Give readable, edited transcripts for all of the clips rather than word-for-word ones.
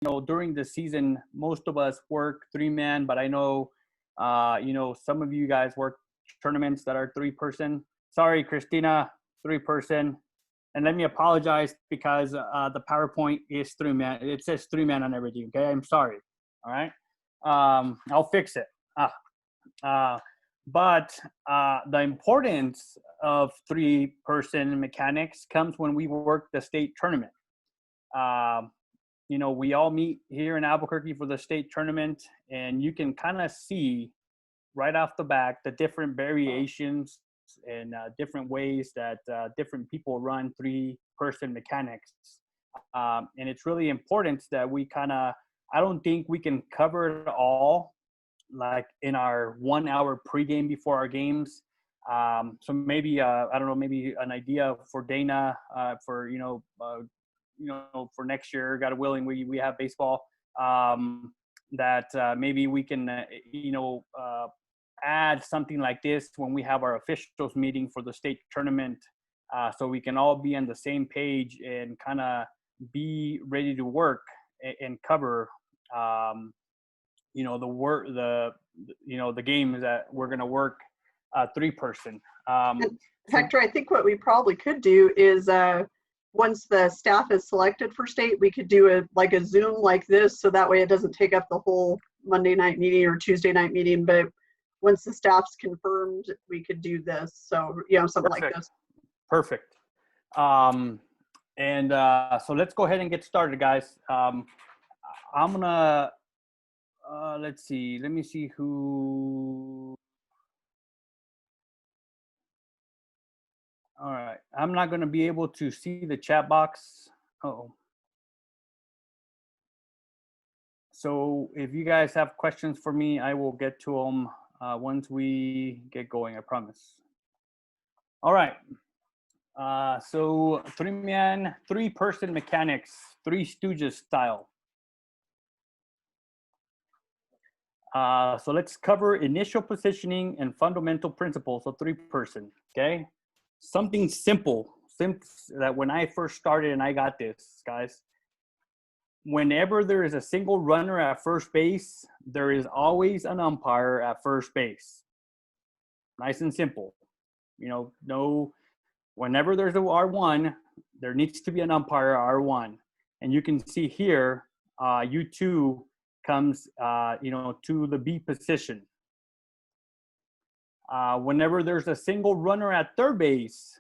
during the season, most of us work 3-man, but I know, some of you guys work tournaments that are 3-person. Sorry, Christina, 3-person. And let me apologize because the PowerPoint is 3-man. It says 3-man on everything. Okay, I'm sorry. All right, I'll fix it. But the importance of 3-person mechanics comes when we work the state tournament. We all meet here in Albuquerque for the state tournament, and you can kind of see right off the bat the different variations and different ways that different people run 3-person mechanics. And it's really important that we I don't think we can cover it all like in our 1 hour pregame before our games. So maybe, I don't know, maybe an idea for Dana for next year, God willing, we have baseball, that maybe we can, add something like this when we have our officials meeting for the state tournament, so we can all be on the same page and kind of be ready to work and cover, the games that we're going to work 3-person. Hector, I think what we probably could do is once the staff is selected for state, we could do a Zoom like this, so that way it doesn't take up the whole Monday night meeting or Tuesday night meeting. But once the staff's confirmed, we could do this. So, something Perfect. like this. Perfect. So let's go ahead and get started, guys. I'm gonna, let's see. Let me see who. All right. I'm not going to be able to see the chat box. Uh-oh. So if you guys have questions for me, I will get to them once we get going, I promise. All right. So 3-man, 3-person mechanics, Three Stooges style. So let's cover initial positioning and fundamental principles of 3-person, okay? Something simple that when I first started and I got this, guys, whenever there is a single runner at first base, there is always an umpire at first base. Nice and simple. Whenever there's a R1, there needs to be an umpire R1. And you can see here, U2 comes, to the B position. Whenever there's a single runner at third base,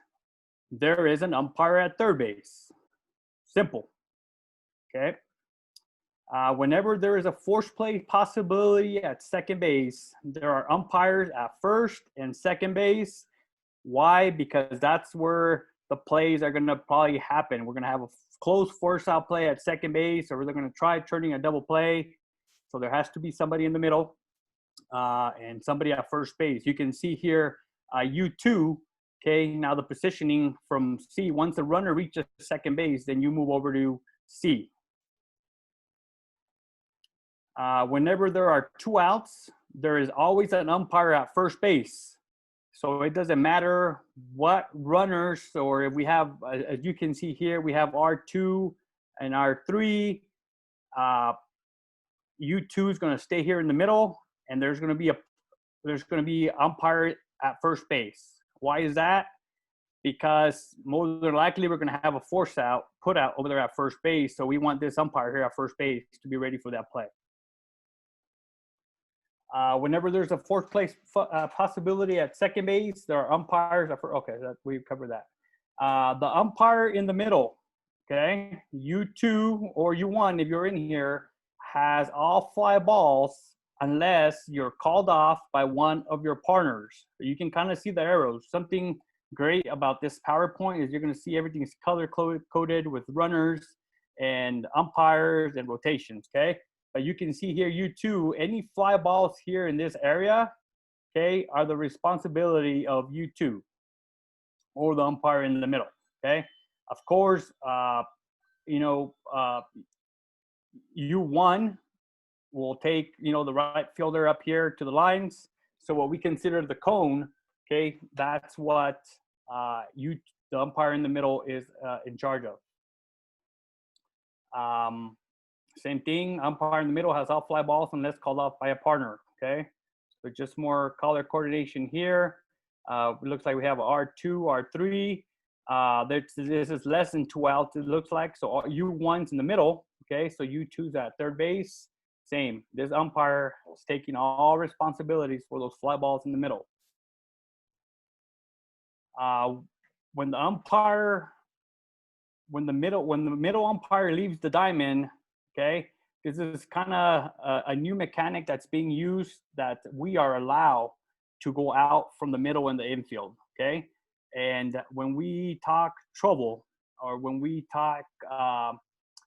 there is an umpire at third base. Simple. Okay. Whenever there is a force play possibility at second base, there are umpires at first and second base. Why? Because that's where the plays are going to probably happen. We're going to have a close force out play at second base, or they're going to try turning a double play. So there has to be somebody in the middle and somebody at first base. You can see here U2, okay, now the positioning from C. Once the runner reaches second base, then you move over to C. Whenever there are 2 outs, there is always an umpire at first base. So it doesn't matter what runners, or if we have, as you can see here, we have R2 and R3. U2 is going to stay here in the middle, and there's going to be umpire at first base. Why is that? Because more than likely we're going to have a force out, put out over there at first base. So we want this umpire here at first base to be ready for that play. Whenever there's a fourth place possibility at second base, there are umpires. Okay, we covered that. The umpire in the middle, okay, U2 or U1, if you're in here, has all fly balls unless you're called off by one of your partners. You can kind of see the arrows. Something great about this PowerPoint is you're going to see everything is color coded with runners and umpires and rotations, okay? But you can see here, U2, any fly balls here in this area, okay, are the responsibility of U2 or the umpire in the middle, okay? Of course, U1 will take, the right fielder up here to the lines. So what we consider the cone, okay, that's what the umpire in the middle is in charge of. Same thing. Umpire in the middle has all fly balls unless called off by a partner. Okay. So just more color coordination here. It looks like we have R2, R3. This is less than 2 outs, it looks like. So U1's in the middle. Okay. So U2's at third base. Same. This umpire is taking all responsibilities for those fly balls in the middle. When the middle umpire leaves the diamond, okay, this is kind of a new mechanic that's being used, that we are allowed to go out from the middle in the infield, okay? And when we talk trouble, or when we talk,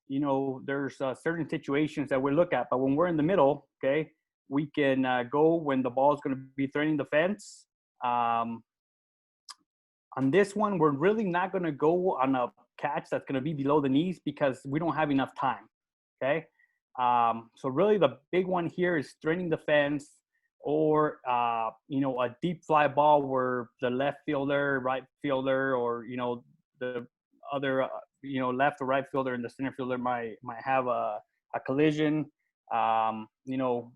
you know, there's certain situations that we look at, but when we're in the middle, okay, we can go when the ball is going to be threatening the fence. On this one, we're really not going to go on a catch that's going to be below the knees because we don't have enough time, okay? So really the big one here is threatening the fence, or, you know, a deep fly ball where the left fielder, right fielder, or, you know, the other, you know, left or right fielder and the center fielder might have a collision. You know,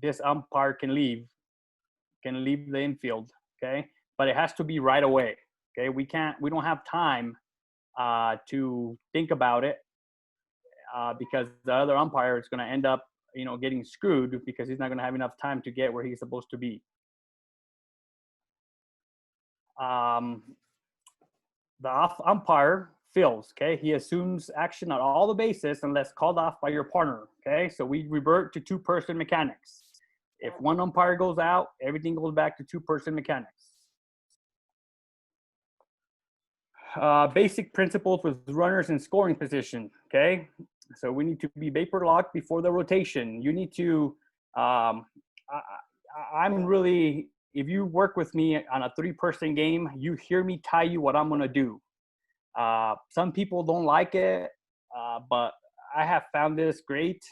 this umpire can leave the infield, okay? But it has to be right away, okay? We don't have time to think about it, because the other umpire is going to end up, you know, getting screwed because he's not going to have enough time to get where he's supposed to be. The off umpire fills, okay? He assumes action on all the bases unless called off by your partner, okay? So we revert to two-person mechanics. If one umpire goes out, everything goes back to two-person mechanics. Basic principles with runners in scoring position, okay? So we need to be vapor locked before the rotation. You need to, I'm really, if you work with me on a three-person game, you hear me tell you what I'm gonna do. Some people don't like it, but I have found this great.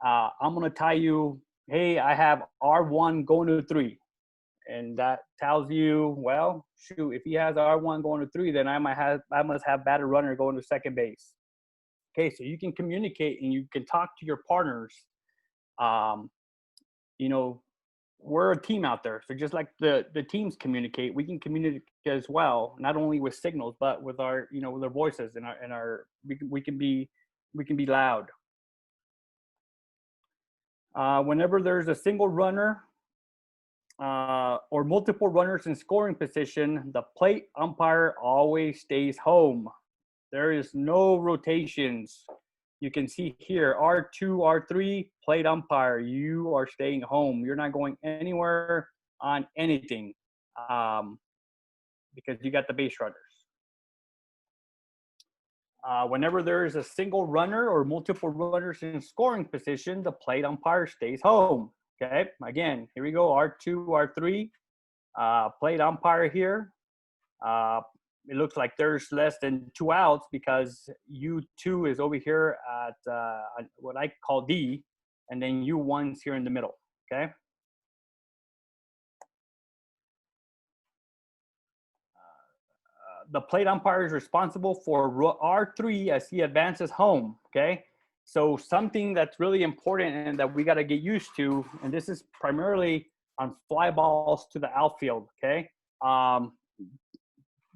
I'm gonna tell you, hey, I have R1 going to 3. And that tells you, well, shoot, if he has R1 going to 3, then I must have batter runner going to second base. Okay, so you can communicate and you can talk to your partners. You know, we're a team out there. So just like the teams communicate, we can communicate as well, not only with signals, but with our, you know, with our voices and we can be loud. Whenever there's a single runner, or multiple runners in scoring position, the plate umpire always stays home. There is no rotations. You can see here, R2, R3, plate umpire, you are staying home. You're not going anywhere on anything, because you got the base runners. Whenever there is a single runner or multiple runners in scoring position, the plate umpire stays home. Okay, again, here we go, R2, R3, plate umpire here. It looks like there's less than 2 outs because U2 is over here at what I call D, and then U1's here in the middle, okay? The plate umpire is responsible for R3 as he advances home, okay? So something that's really important and that we got to get used to, and this is primarily on fly balls to the outfield, okay?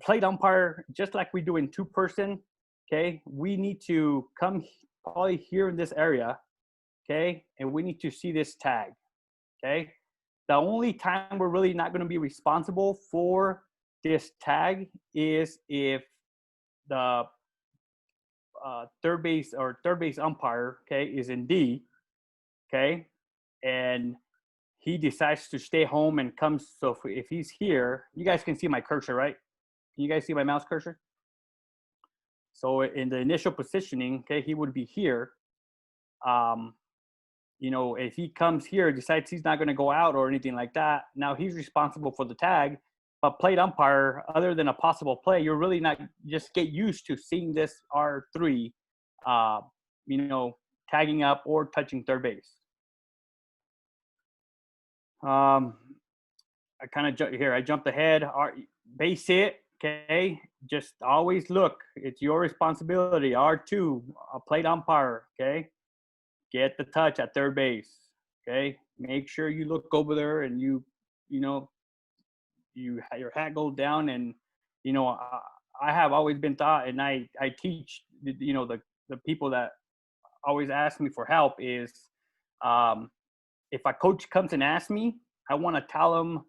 Plate umpire, just like we do in two-person, okay? We need to come probably here in this area, okay? And we need to see this tag, okay? The only time we're really not going to be responsible for this tag is if the third base umpire, okay, is in D, okay, and he decides to stay home and comes. So if he's here, you guys can see my cursor, right? Can you guys see my mouse cursor? So in the initial positioning, okay, he would be here. You know, if he comes here, decides he's not going to go out or anything like that, now he's responsible for the tag. But plate umpire, other than a possible play, you're really not, just get used to seeing this R3, you know, tagging up or touching third base. I kind of I jumped ahead. Base hit, okay, just always look. It's your responsibility. R2, a plate umpire, okay. get the touch at third base. Okay, make sure you look over there and you know, your hat goes down, and you know, I have always been taught, and I teach, you know, the people that always ask me for help is, if a coach comes and asks me, I want to tell them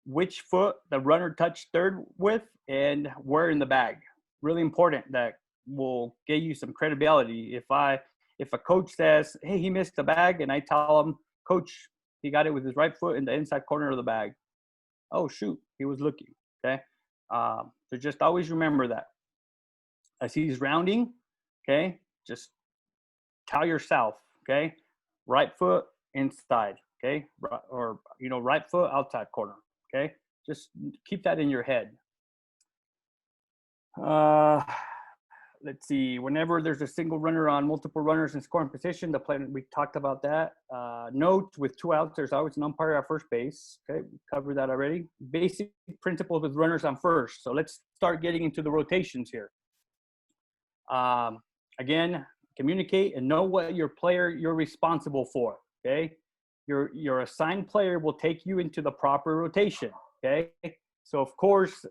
which foot the runner touched third with and where in the bag. Really important. That will get you some credibility. If a coach says, hey, he missed the bag, and I tell him, coach, he got it with his right foot in the inside corner of the bag. Oh, shoot, he was looking. Okay. So just always remember that. As he's rounding, okay, just tell yourself, okay, right foot inside, okay, or, you know, right foot outside corner, okay. Just keep that in your head. Let's see, whenever there's a single runner on multiple runners in scoring position, the play, we talked about that. Note, with 2 outs, there's always an umpire at first base. Okay, we covered that already. Basic principles with runners on first. So let's start getting into the rotations here. Again, communicate and know what your player you're responsible for. Okay, your assigned player will take you into the proper rotation. Okay, so of course,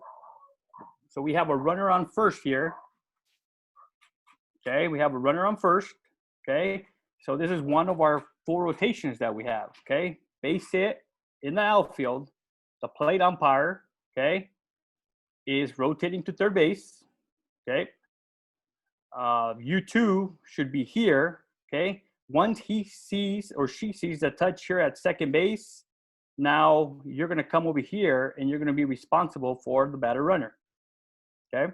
so we have a runner on first here. Okay, we have a runner on first. Okay, so this is one of our 4 rotations that we have. Okay, base hit in the outfield. The plate umpire, okay, is rotating to third base. Okay, U2 should be here. Okay, once he sees or she sees the touch here at second base, now you're going to come over here and you're going to be responsible for the batter runner. Okay.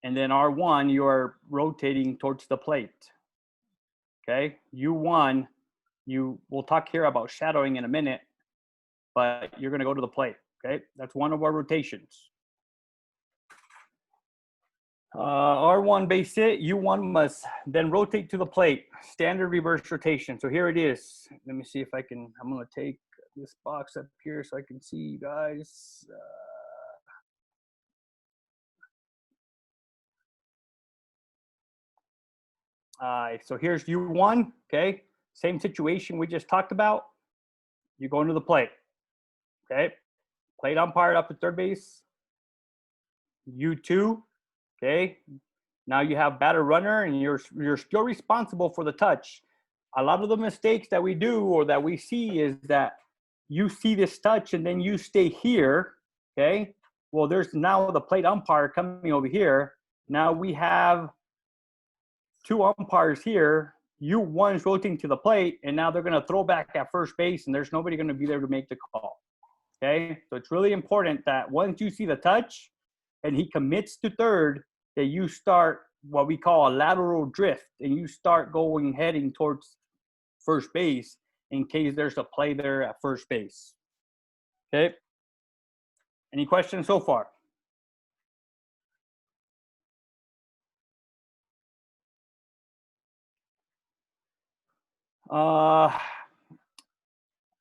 And then R1, you are rotating towards the plate. Okay, U1, we'll talk here about shadowing in a minute, but you're going to go to the plate. Okay, that's one of our rotations. R1 base hit, U1 must then rotate to the plate. Standard reverse rotation. So here it is. Let me see if I can. I'm going to take this box up here so I can see you guys. So here's U1, okay? Same situation we just talked about. You go into the plate, okay? Plate umpire up at third base. U2, okay? Now you have batter runner, and you're still responsible for the touch. A lot of the mistakes that we do or that we see is that you see this touch and then you stay here, okay? Well, there's now the plate umpire coming over here. Now we have 2 umpires here. U1's rotating to the plate, and now they're going to throw back at first base, and there's nobody going to be there to make the call. Okay, so it's really important that once you see the touch and he commits to third, that you start what we call a lateral drift, and you start heading towards first base in case there's a play there at first base. Okay, any questions so far?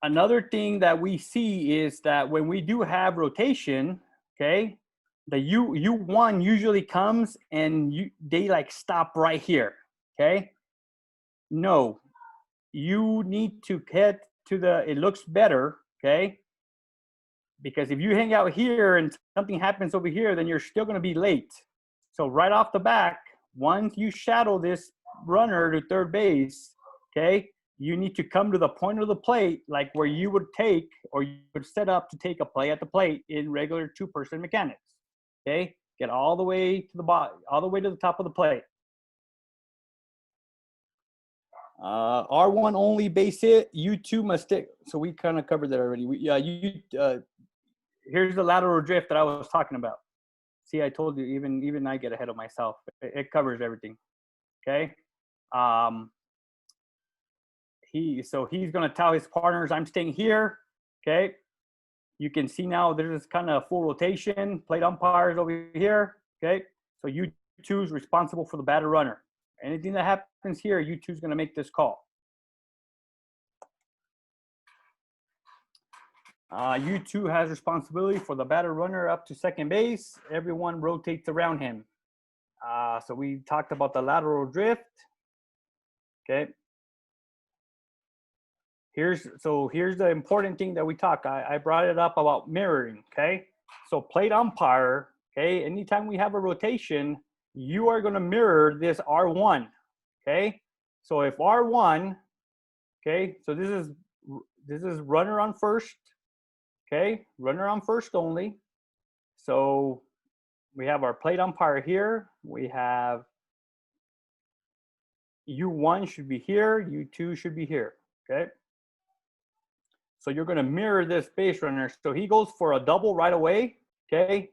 Another thing that we see is that when we do have rotation, okay, the U1 usually comes and they like stop right here, okay? No, you need to get to it looks better, okay? Because if you hang out here and something happens over here, then you're still going to be late. So right off the back, once you shadow this runner to third base, okay, you need to come to the point of the plate like where you would take or you would set up to take a play at the plate in regular 2-person mechanics. Okay, get all the way to the bottom, all the way to the top of the plate. R1 only base hit, U2 must stick. So we kind of covered that already. Here's the lateral drift that I was talking about. See, I told you, even I get ahead of myself. It covers everything. Okay. He's going to tell his partners, I'm staying here. Okay. You can see now there's kind of full rotation. Plate umpires over here. Okay. So U2 is responsible for the batter runner. Anything that happens here, U2 is going to make this call. U2 has responsibility for the batter runner up to second base. Everyone rotates around him. So we talked about the lateral drift. Okay. Here's the important thing that we talk. I brought it up about mirroring. Okay. So plate umpire. Okay. Anytime we have a rotation, you are going to mirror this R1. Okay. So if R1, okay, so this is runner on first. Okay, runner on first only. So we have our plate umpire here. We have U1 should be here, U2 should be here. Okay. So you're going to mirror this base runner. So he goes for a double right away. Okay.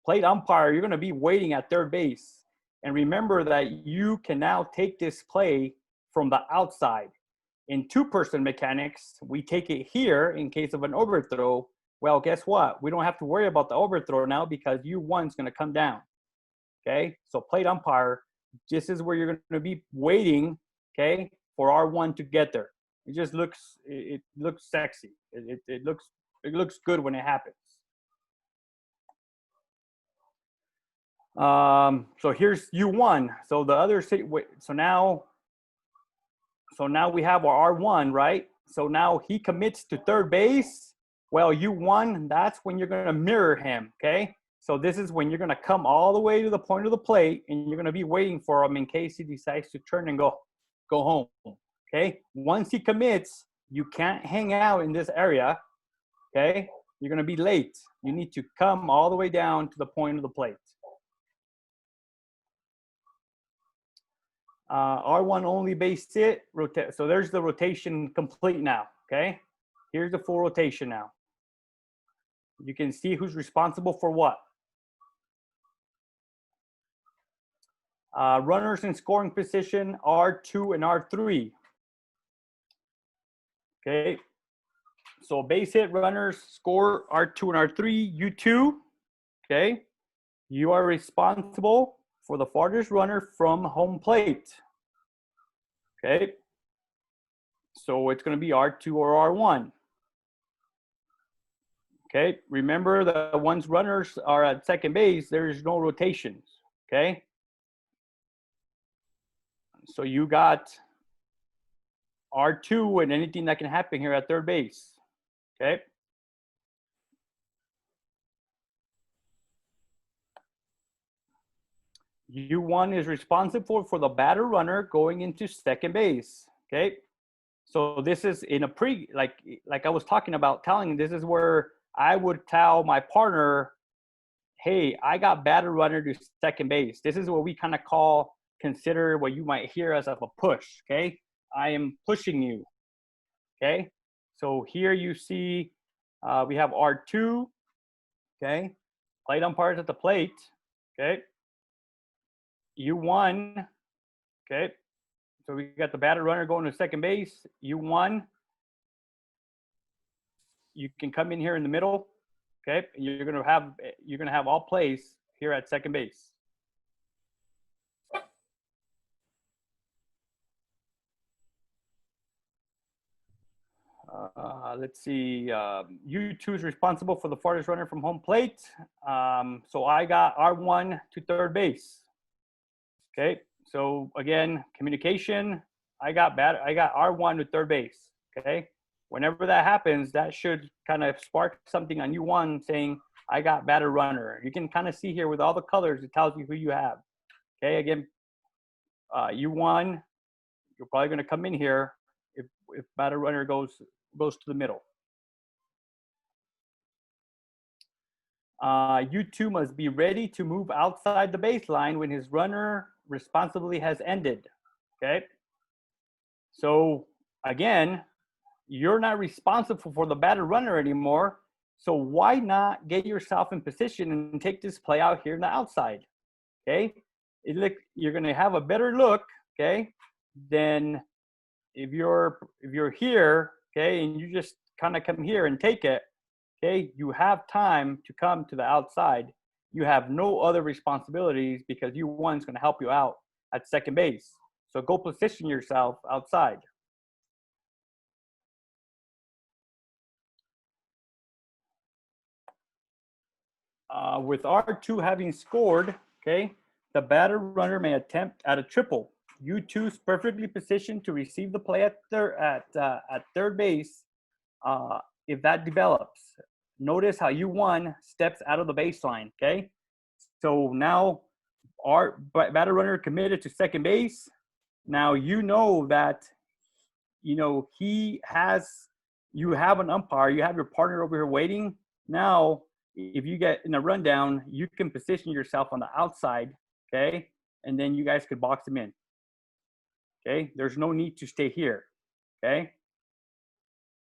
Plate umpire, you're going to be waiting at third base. And remember that you can now take this play from the outside. In two-person mechanics, we take it here in case of an overthrow. Well, guess what? We don't have to worry about the overthrow now because U1 is going to come down. Okay. So plate umpire, this is where you're going to be waiting. Okay. For R1 to get there. It just looks, it looks sexy. It looks good when it happens. So here's U1. So the other, so now we have our R1, right? So now he commits to third base. Well, U1, that's when you're going to mirror him. Okay. So this is when you're going to come all the way to the point of the plate and you're going to be waiting for him in case he decides to turn and go home. Okay. Once he commits, you can't hang out in this area. Okay. You're going to be late. You need to come all the way down to the point of the plate. R1 only base hit, rotate. So there's the rotation complete now. Okay. Here's the full rotation now. You can see who's responsible for what. Runners in scoring position, R2 and R3. Okay. So base hit runners score R2 and R3, U2. Okay. You are responsible for the farthest runner from home plate. Okay. So it's going to be R2 or R1. Okay. Remember that once runners are at second base, there's no rotations. Okay. So you got R2 and anything that can happen here at third base. Okay. U1 is responsible for the batter runner going into second base. Okay. So this is in a like I was talking about telling, this is where I would tell my partner, hey, I got batter runner to second base. This is what we kind of consider what you might hear as of a push. Okay. I am pushing you. Okay. So here you see we have R2. Okay. Plate umpires at the plate. Okay. U1. Okay. So we got the batter runner going to second base. U1. You can come in here in the middle. Okay. You're gonna have all plays here at second base. Let's see. U2 is responsible for the farthest runner from home plate. So I got R1 to third base. Okay. So again, communication. I got R1 to third base. Okay. Whenever that happens, that should kind of spark something on U1 saying, I got batter runner. You can kind of see here with all the colors, it tells you who you have. Okay. Again, U1, you're probably going to come in here if batter runner goes to the middle. U2 must be ready to move outside the baseline when his runner responsibly has ended. Okay. So again, you're not responsible for the batter runner anymore. So why not get yourself in position and take this play out here on the outside? Okay. You're going to have a better look. Okay. Than if you're here. Okay. And you just kind of come here and take it. Okay, you have time to come to the outside. You have no other responsibilities because U1's going to help you out at second base. So go position yourself outside. With R2 having scored, okay, the batter runner may attempt at a triple. U2 is perfectly positioned to receive the play at third base if that develops. Notice how U1 steps out of the baseline, okay? So now our batter runner committed to second base. Now you know that, you have an umpire, you have your partner over here waiting. Now, if you get in a rundown, you can position yourself on the outside, okay? And then you guys could box him in, okay? There's no need to stay here, okay?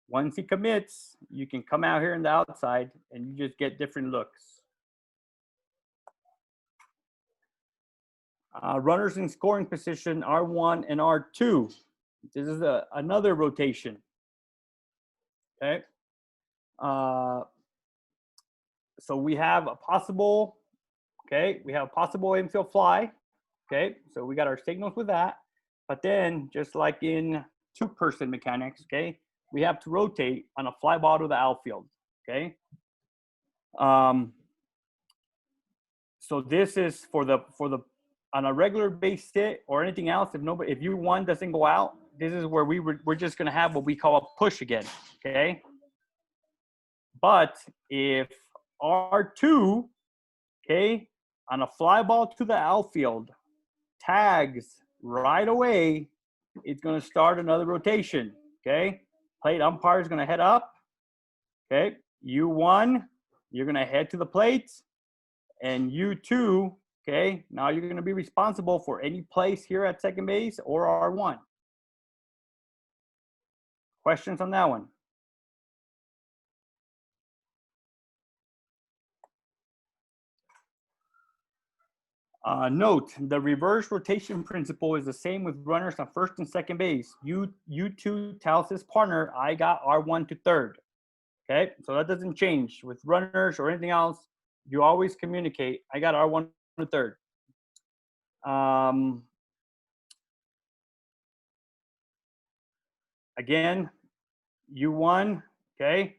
Once he commits, you can come out here on the outside and you just get different looks. Runners in scoring position, R1 and R2. This is another rotation, okay? So we have a possible, infield fly, okay? So we got our signals with that. But then, just like in two-person mechanics, okay, we have to rotate on a fly ball to the outfield, okay? So this is for the on a regular base hit or anything else. If U1 doesn't go out, this is where we're just gonna have what we call a push again, okay? But if R2, okay, on a fly ball to the outfield, tags right away, it's going to start another rotation, okay? Plate umpire is going to head up, okay? U1, you're going to head to the plate, and U2, okay, now you're going to be responsible for any place here at second base or R1. Questions on that one? Note, the reverse rotation principle is the same with runners on first and second base. U2 tells his partner, I got R1 to third. Okay, so that doesn't change. With runners or anything else, you always communicate, I got R1 to third. Again, U1, okay,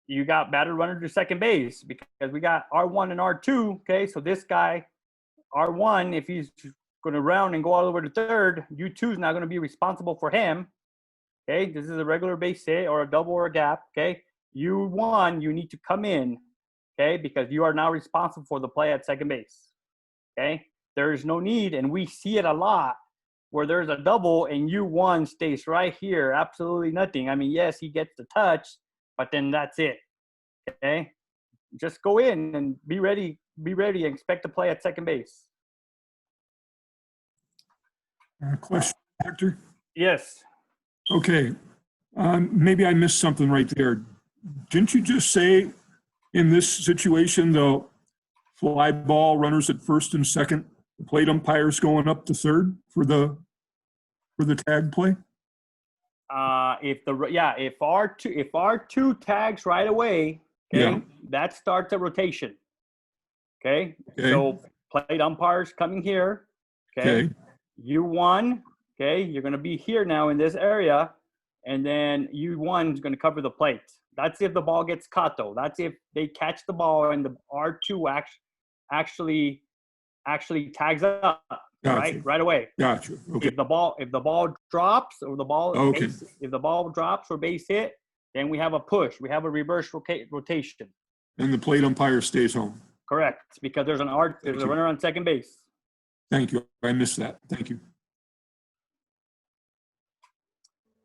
you got batter runner to second base because we got R1 and R2, okay, so this guy, R1, if he's going to round and go all the way to third, U2 is not going to be responsible for him. Okay, this is a regular base hit or a double or a gap. Okay, U1, you need to come in. Okay, because you are now responsible for the play at second base. Okay, there is no need, and we see it a lot where there's a double and U1 stays right here, absolutely nothing. I mean, yes, he gets the touch, but then that's it. Okay, just go in and be ready. Be ready and expect to play at second base. Question, Hector? Yes. Okay. Maybe I missed something right there. Didn't you just say in this situation, the fly ball runners at first and second, the plate umpires going up to third for the tag play? If R2 tags right away, okay, Yeah. that starts a rotation. Okay? Okay. So plate umpires coming here. Okay. U1, okay, you're going to be here now in this area, and then U1 is going to cover the plate. That's if the ball gets caught, though. That's if they catch the ball and the R2 actually tags up, Gotcha. right away. Gotcha. Okay. If the ball drops or the ball Okay. if the ball drops or base hit, then we have a push. We have a reverse rotation. And the plate umpire stays home. Correct, because there's a runner on second base. Thank you. I missed that. Thank you.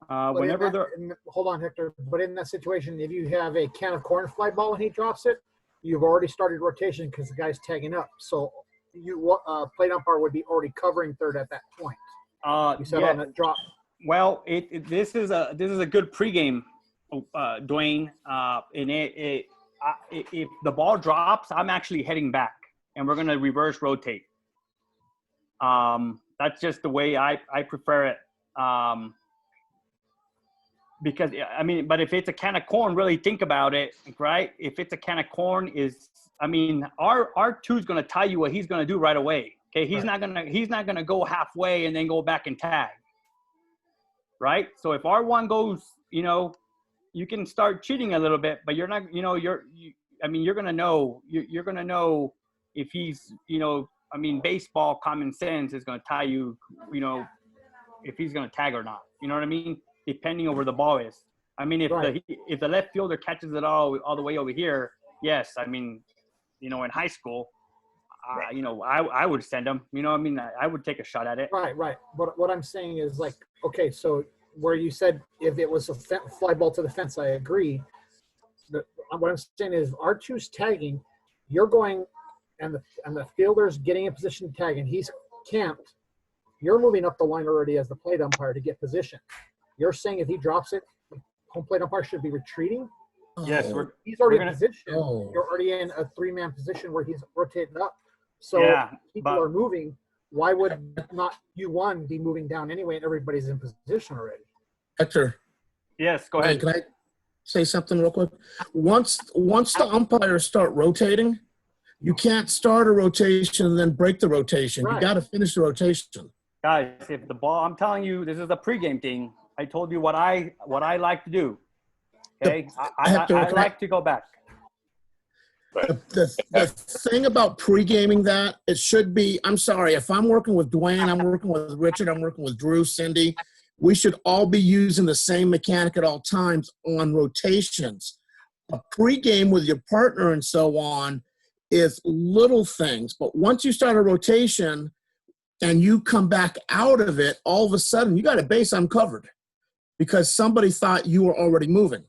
Hold on, Hector. But in that situation, if you have a can of corn fly ball and he drops it, you've already started rotation because the guy's tagging up. So you plate umpire would be already covering third at that point. You said on the drop. Well, this is a good pregame, Dwayne. And if the ball drops, I'm actually heading back, and we're gonna reverse rotate. That's just the way I prefer it. Because I mean, but if it's a can of corn, really think about it, right? If it's a can of corn, R2 is gonna tell you what he's gonna do right away. Okay, he's not gonna go halfway and then go back and tag. Right? So if R1 goes, you can start cheating a little bit, but you're not, you're gonna know if he's, I mean, baseball common sense is going to tell you, if he's going to tag or not. You know what I mean? Depending on where the ball is. I mean, if the left fielder catches it all the way over here, yes. I mean, in high school, I would send him. I mean, I would take a shot at it. Right. But what I'm saying is like, okay, so where you said if it was a fly ball to the fence, I agree. What I'm saying is R2's tagging, you're going, and the fielder's getting in position to tag, and he's camped. You're moving up the line already as the plate umpire to get position. You're saying if he drops it, the home plate umpire should be retreating? Yes, he's already we're in gonna- position. Oh. You're already in a 3-man position where he's rotating up. So Yeah, people but- are moving. Why would not U1 be moving down anyway and everybody's in position already? Hector, Yes, go ahead. can I say something real quick? Once the umpires start rotating, you can't start a rotation and then break the rotation. You Right. got to finish the rotation. Guys, if the ball, I'm telling you, this is a pregame thing. I told you what I like to do. Okay, I Hector, can I- like to go back. The thing about pre-gaming that, it should be, I'm sorry, if I'm working with Dwayne, I'm working with Richard, I'm working with Drew, Cindy, we should all be using the same mechanic at all times on rotations. A pre-game with your partner and so on is little things, but once you start a rotation and you come back out of it, all of a sudden you got a base uncovered because somebody thought you were already moving.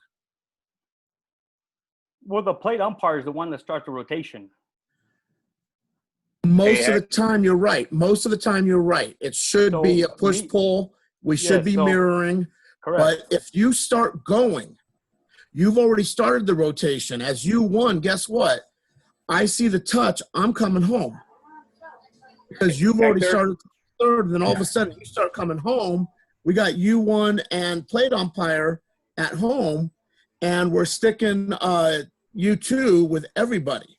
Well, the plate umpire is the one that starts the rotation. Most of the time, you're right. Most of the time, you're right. It should So, be a push-pull. We should be so- mirroring. Correct. But if you start going, you've already started the rotation. As you won, guess what? I see the touch. I'm coming home. Because you've already Hector? started third, and then all of a sudden you start coming home. We got U1 and plate umpire at home, and we're sticking U2 with everybody.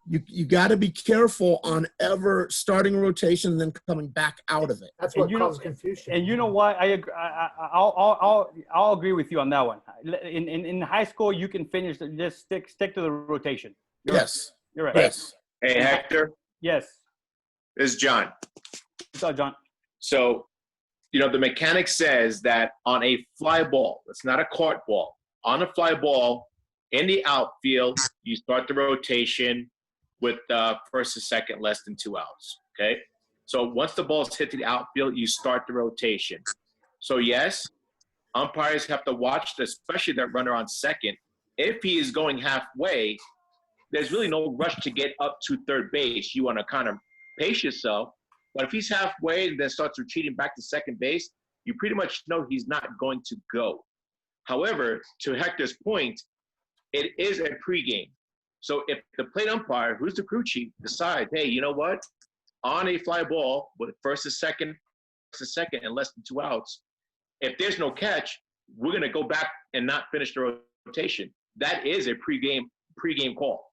You got to be careful on ever starting a rotation and then coming back out of it. That's And what you know- causes confusion. And you know what? I'll agree with you on that one. In high school, you can finish just stick to the rotation. You're right. Yes. You're right. Yes. Hey, Hector, Yes. this is John. What's up, John? So, the mechanic says that on a fly ball, it's not a cart ball, on a fly ball in the outfield, you start the rotation with first and second less than 2 outs. Okay. So once the ball's hit to the outfield, you start the rotation. So yes, umpires have to watch, especially that runner on second. If he is going halfway, there's really no rush to get up to third base. You want to kind of pace yourself. But if he's halfway and then starts retreating back to second base, you pretty much know he's not going to go. However, to Hector's point, it is a pregame. So if the plate umpire, who's the crew chief, decides, hey, you know what? On a fly ball with first and second, and less than 2 outs, if there's no catch, we're going to go back and not finish the rotation. That is a pregame call.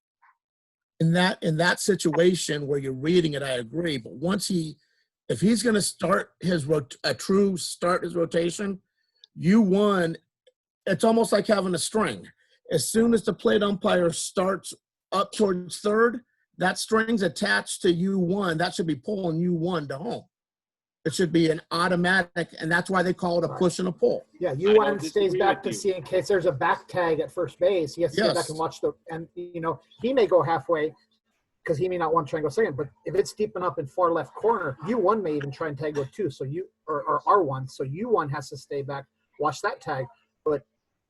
In that situation where you're reading it, I agree. But if he's going to start his rotation, U1, it's almost like having a string. As soon as the plate umpire starts up towards third, that string's attached to U1. That should be pulling U1 to home. It should be an automatic, and that's why they call it a push and a pull. Yeah, don't U1 stays disagree back with to you. see in case there's a back tag at first base. He has to go back Yes. and watch he may go halfway because he may not want to try and go second. But if it's deep enough in far left corner, U1 may even try and tag with 2. So or R1. So U1 has to stay back, watch that tag. But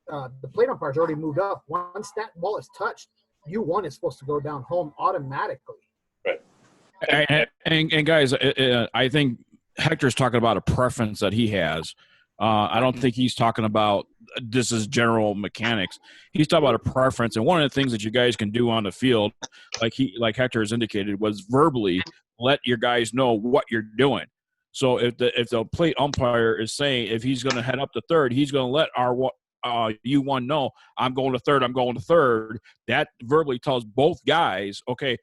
the plate umpire's already moved up. Once that ball is touched, U1 is supposed to go down home automatically. And guys, I think Hector's talking about a preference that he has. I don't think he's talking about this is general mechanics. He's talking about a preference, and one of the things that you guys can do on the field, like Hector has indicated, was verbally let your guys know what you're doing. So if the plate umpire is saying if he's going to head up to third, he's going to let our U1 know I'm going to third. I'm going to third. That verbally tells both guys, okay,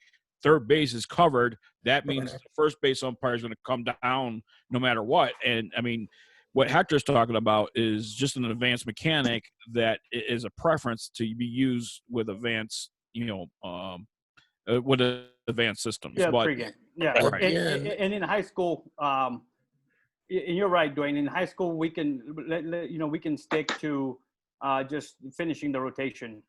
third base is covered. That means the first base umpire is going to come down no matter what. And I mean, what Hector's talking about is just an advanced mechanic that is a preference to be used with advanced, with advanced systems. Yeah, but pregame. Yeah, Right. and in high school, and you're right, Dwayne. In high school, we can we can stick to just finishing the rotation.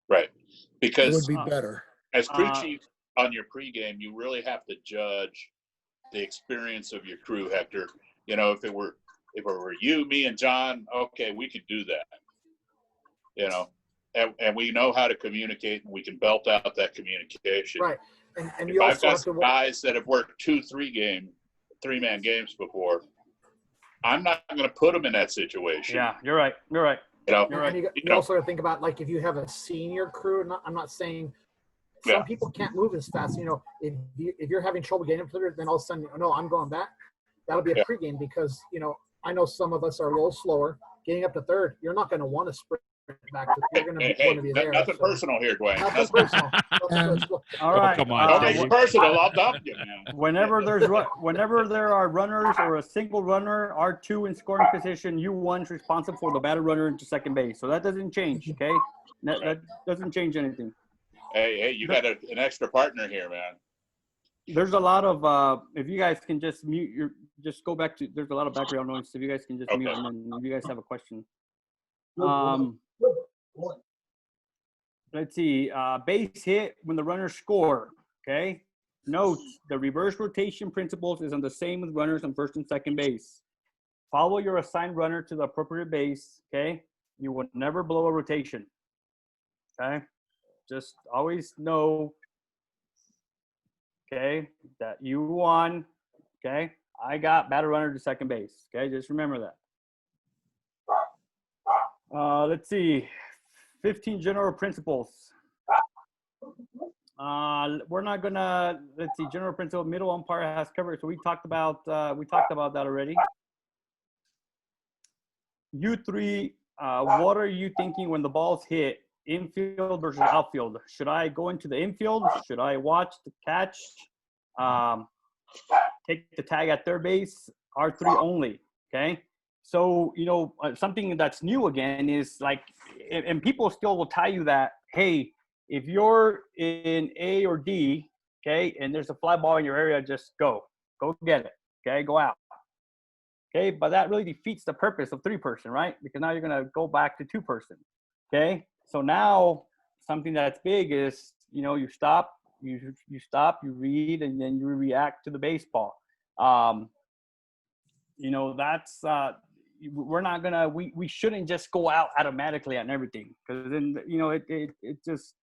Right. It Because would be better. as crew uh, chief on your pregame, you really have to judge the experience of your crew, Hector. You know, if it were you, me, and John, okay, we could do that. You know, and we know how to communicate, and we can belt out that communication. Right. And If you I've also got have to some guys that have worked 3-man games before, I'm not going to put them in that situation. yeah, you're right. You're right. You know, You're right. And you also got to think about, like, if you have a senior crew. I'm not saying some Yeah. people can't move as fast. You know, if you're having trouble getting up to there, then all of a sudden, no, I'm going back. That'll be a Yeah. pregame because, you know, I know some of us are a little slower. Getting up to third, you're not going to want to sprint back. You're going to hey, want to be there. nothing so- personal here, Dwayne. Nothing personal. Nothing personal. All Oh, right. come on, Don't Dave. make it personal. I'll dump you, man. Whenever there are runners or a single runner, R2 in scoring position, U1's responsible for the batter runner into second base. So that doesn't change, okay? That doesn't change anything. Hey, you got an extra partner here, man. There's a lot of if you guys can just just go back to, there's a lot of background noise. If you guys can just mute, Okay. and then if you guys have a question. Let's see, base hit when the runners score, okay? Note, the reverse rotation principles is on the same with runners on first and second base. Follow your assigned runner to the appropriate base, okay? You will never blow a rotation, okay? Just always know, okay, that you won, okay? I got batter runner to second base, okay? Just remember that. Let's see, 15 general principles. We're not gonna, let's see, general principle, middle umpire has coverage. So we talked about that already. You three, what are you thinking when the ball's hit, infield versus outfield? Should I go into the infield? Should I watch the catch? Take the tag at third base, R3 only, okay? So, you know, something that's new again is like, and people still will tell you that, hey, if you're in A or D, okay, and there's a fly ball in your area, just go get it, okay, go out. Okay, but that really defeats the purpose of 3-person, right? Because now you're gonna go back to 2-person, okay? So now something that's big is, you know, you stop, you read, and then you react to the baseball. You know, that's, we're not gonna, we shouldn't just go out automatically on everything, because then, you know, it just,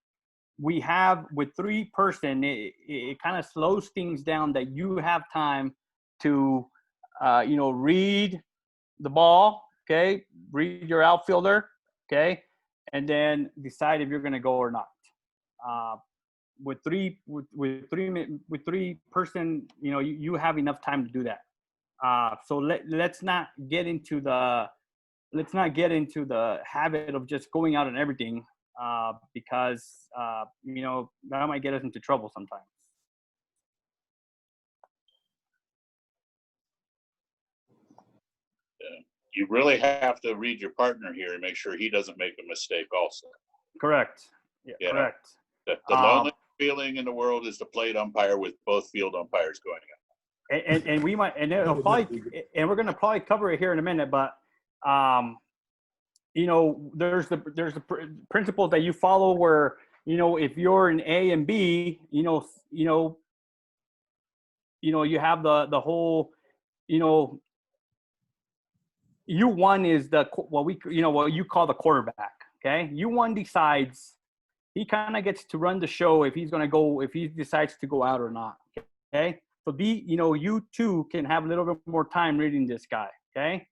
we have with 3-person, it kind of slows things down that you have time to, you know, read the ball, okay, read your outfielder, okay, and then decide if you're gonna go or not. With 3-person, you know, you have enough time to do that. So let's not get into the habit of just going out on everything, because you know, that might get us into trouble sometimes. You really have to read your partner here and make sure he doesn't make a mistake also. Correct. Yeah, Yeah. correct. The loneliest feeling in the world is the plate umpire with both field umpires going out. And we might, and it'll probably, and we're gonna probably cover it here in a minute, but you know, there's the principles that you follow where, you know, if you're in A and B, you know, you have the whole, you know, U1 is what you call the quarterback. Okay, U1 decides, he kind of gets to run the show if he decides to go out or not. Okay, so U2 can have a little bit more time reading this guy. Okay,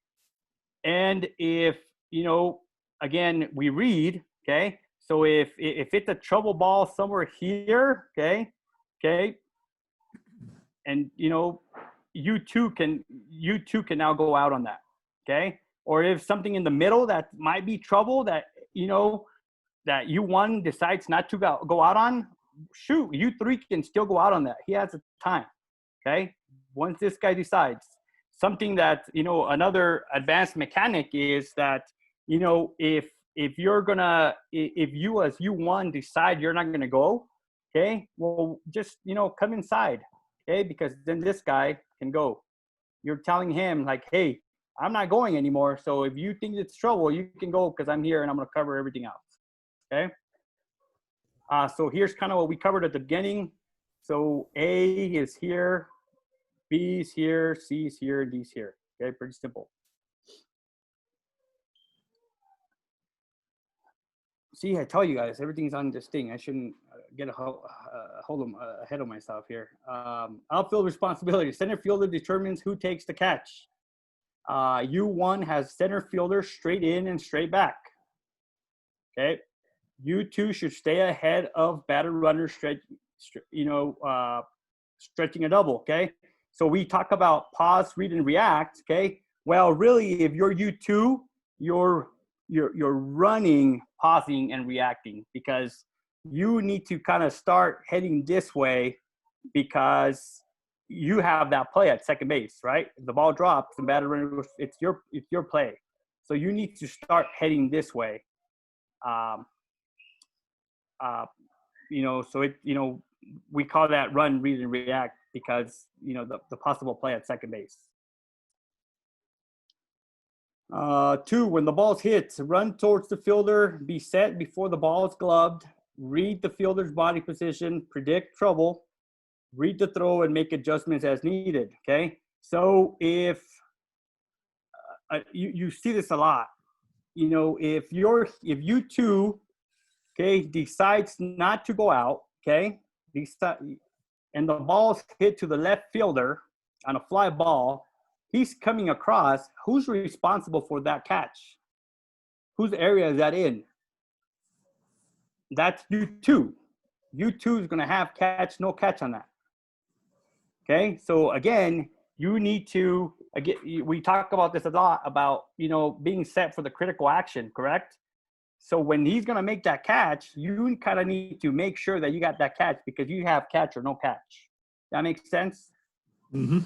and if, you know, again, we read, okay, so if it's a trouble ball somewhere here, okay, and, you know, U2 can now go out on that, okay? Or if something in the middle that might be trouble that, you know, that U1 decides not to go out on, shoot, U3 can still go out on that. He has the time, okay? Once this guy decides. Something that, you know, another advanced mechanic is that, you know, if you as U1 decide you're not gonna go, Okay, well, just, come inside. Okay, because then this guy can go. You're telling him like, hey, I'm not going anymore. So if you think it's trouble, you can go because I'm here and I'm going to cover everything else. Okay. So here's kind of what we covered at the beginning. So A is here, B is here, C is here, D is here. Okay, pretty simple. See, I tell you guys, everything's on this thing. I shouldn't get ahead of myself here. Outfield responsibility. Center fielder determines who takes the catch. U1 has center fielder straight in and straight back. Okay. U2 should stay ahead of batter runner stretching a double. Okay. So we talk about pause, read, and react. Okay. Well, really, if you're U2, you're running, pausing, and reacting, because you need to kind of start heading this way because you have that play at second base, right? If the ball drops and batter runner goes, it's your play. So you need to start heading this way. So we call that run, read, and react because, the possible play at second base. 2, when the ball's hit, run towards the fielder, be set before the ball is gloved, read the fielder's body position, predict trouble, read the throw, and make adjustments as needed. Okay. So if you see this a lot, if U2, okay, decides not to go out, okay, and the ball's hit to the left fielder on a fly ball, he's coming across. Who's responsible for that catch? Whose area is that in? That's U2. U2 is going to have catch, no catch on that. Okay, so again, you need to, we talk about this a lot about, being set for the critical action, correct? So when he's going to make that catch, you kind of need to make sure that you got that catch because you have catch or no catch. That makes sense? Mm-hmm.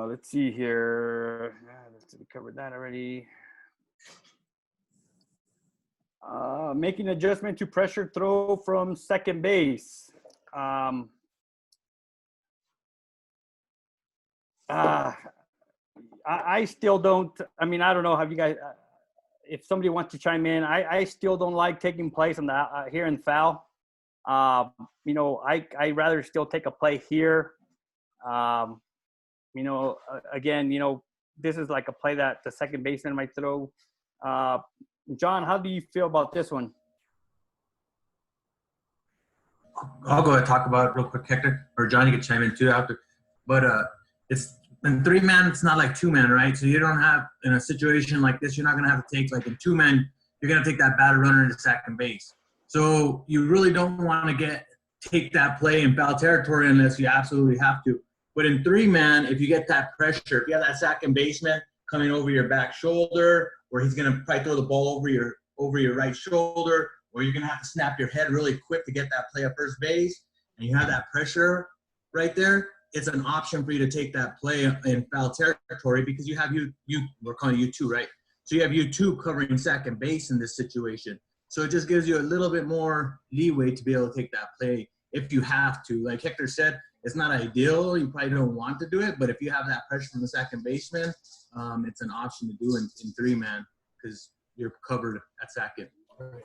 Let's see here. We covered that already. Making adjustment to pressure throw from second base. I still don't. I mean, I don't know. Have you guys? If somebody wants to chime in, I still don't like taking plays on the here in foul. I rather still take a play here. Again, this is like a play that the second baseman might throw. John, how do you feel about this one? I'll go ahead and talk about it real quick, Hector. Or John, you can chime in too after. But it's in 3-man, it's not like 2-man, right? So you don't have, in a situation like this, you're not going to have to take, like in 2-man, you're going to take that batter runner into second base. So you really don't want to take that play in foul territory unless you absolutely have to. But in 3-man, if you get that pressure, if you have that second baseman coming over your back shoulder, or he's going to probably throw the ball over your right shoulder, or you're going to have to snap your head really quick to get that play at first base, and you have that pressure right there, it's an option for you to take that play in foul territory because you have we're calling U2, right? So you have U2 covering second base in this situation. So it just gives you a little bit more leeway to be able to take that play if you have to. Like Hector said, it's not ideal. You probably don't want to do it, but if you have that pressure from the second baseman, it's an option to do in 3-man because you're covered at second. Right.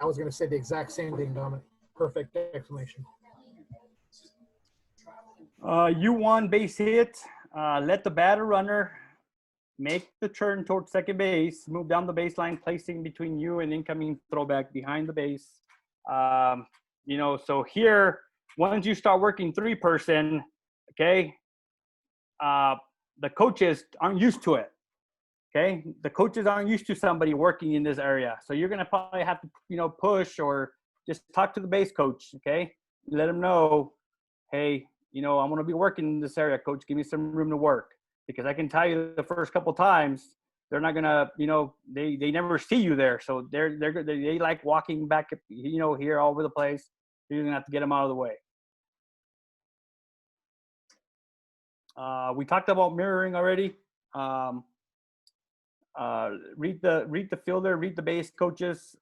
I was going to say the exact same thing, Dominic. Perfect explanation. U1 base hit. Let the batter runner make the turn towards second base, move down the baseline, placing between you and incoming throwback behind the base. So here, once you start working 3-person, okay, the coaches aren't used to it. Okay, the coaches aren't used to somebody working in this area, so you're gonna probably have to, push or just talk to the base coach. Okay, let them know, hey, I'm gonna be working in this area, coach. Give me some room to work, because I can tell you the first couple times they're not gonna, they never see you there, so they like walking back, here all over the place. You're gonna have to get them out of the way. We talked about mirroring already. Read the fielder, read the base coaches.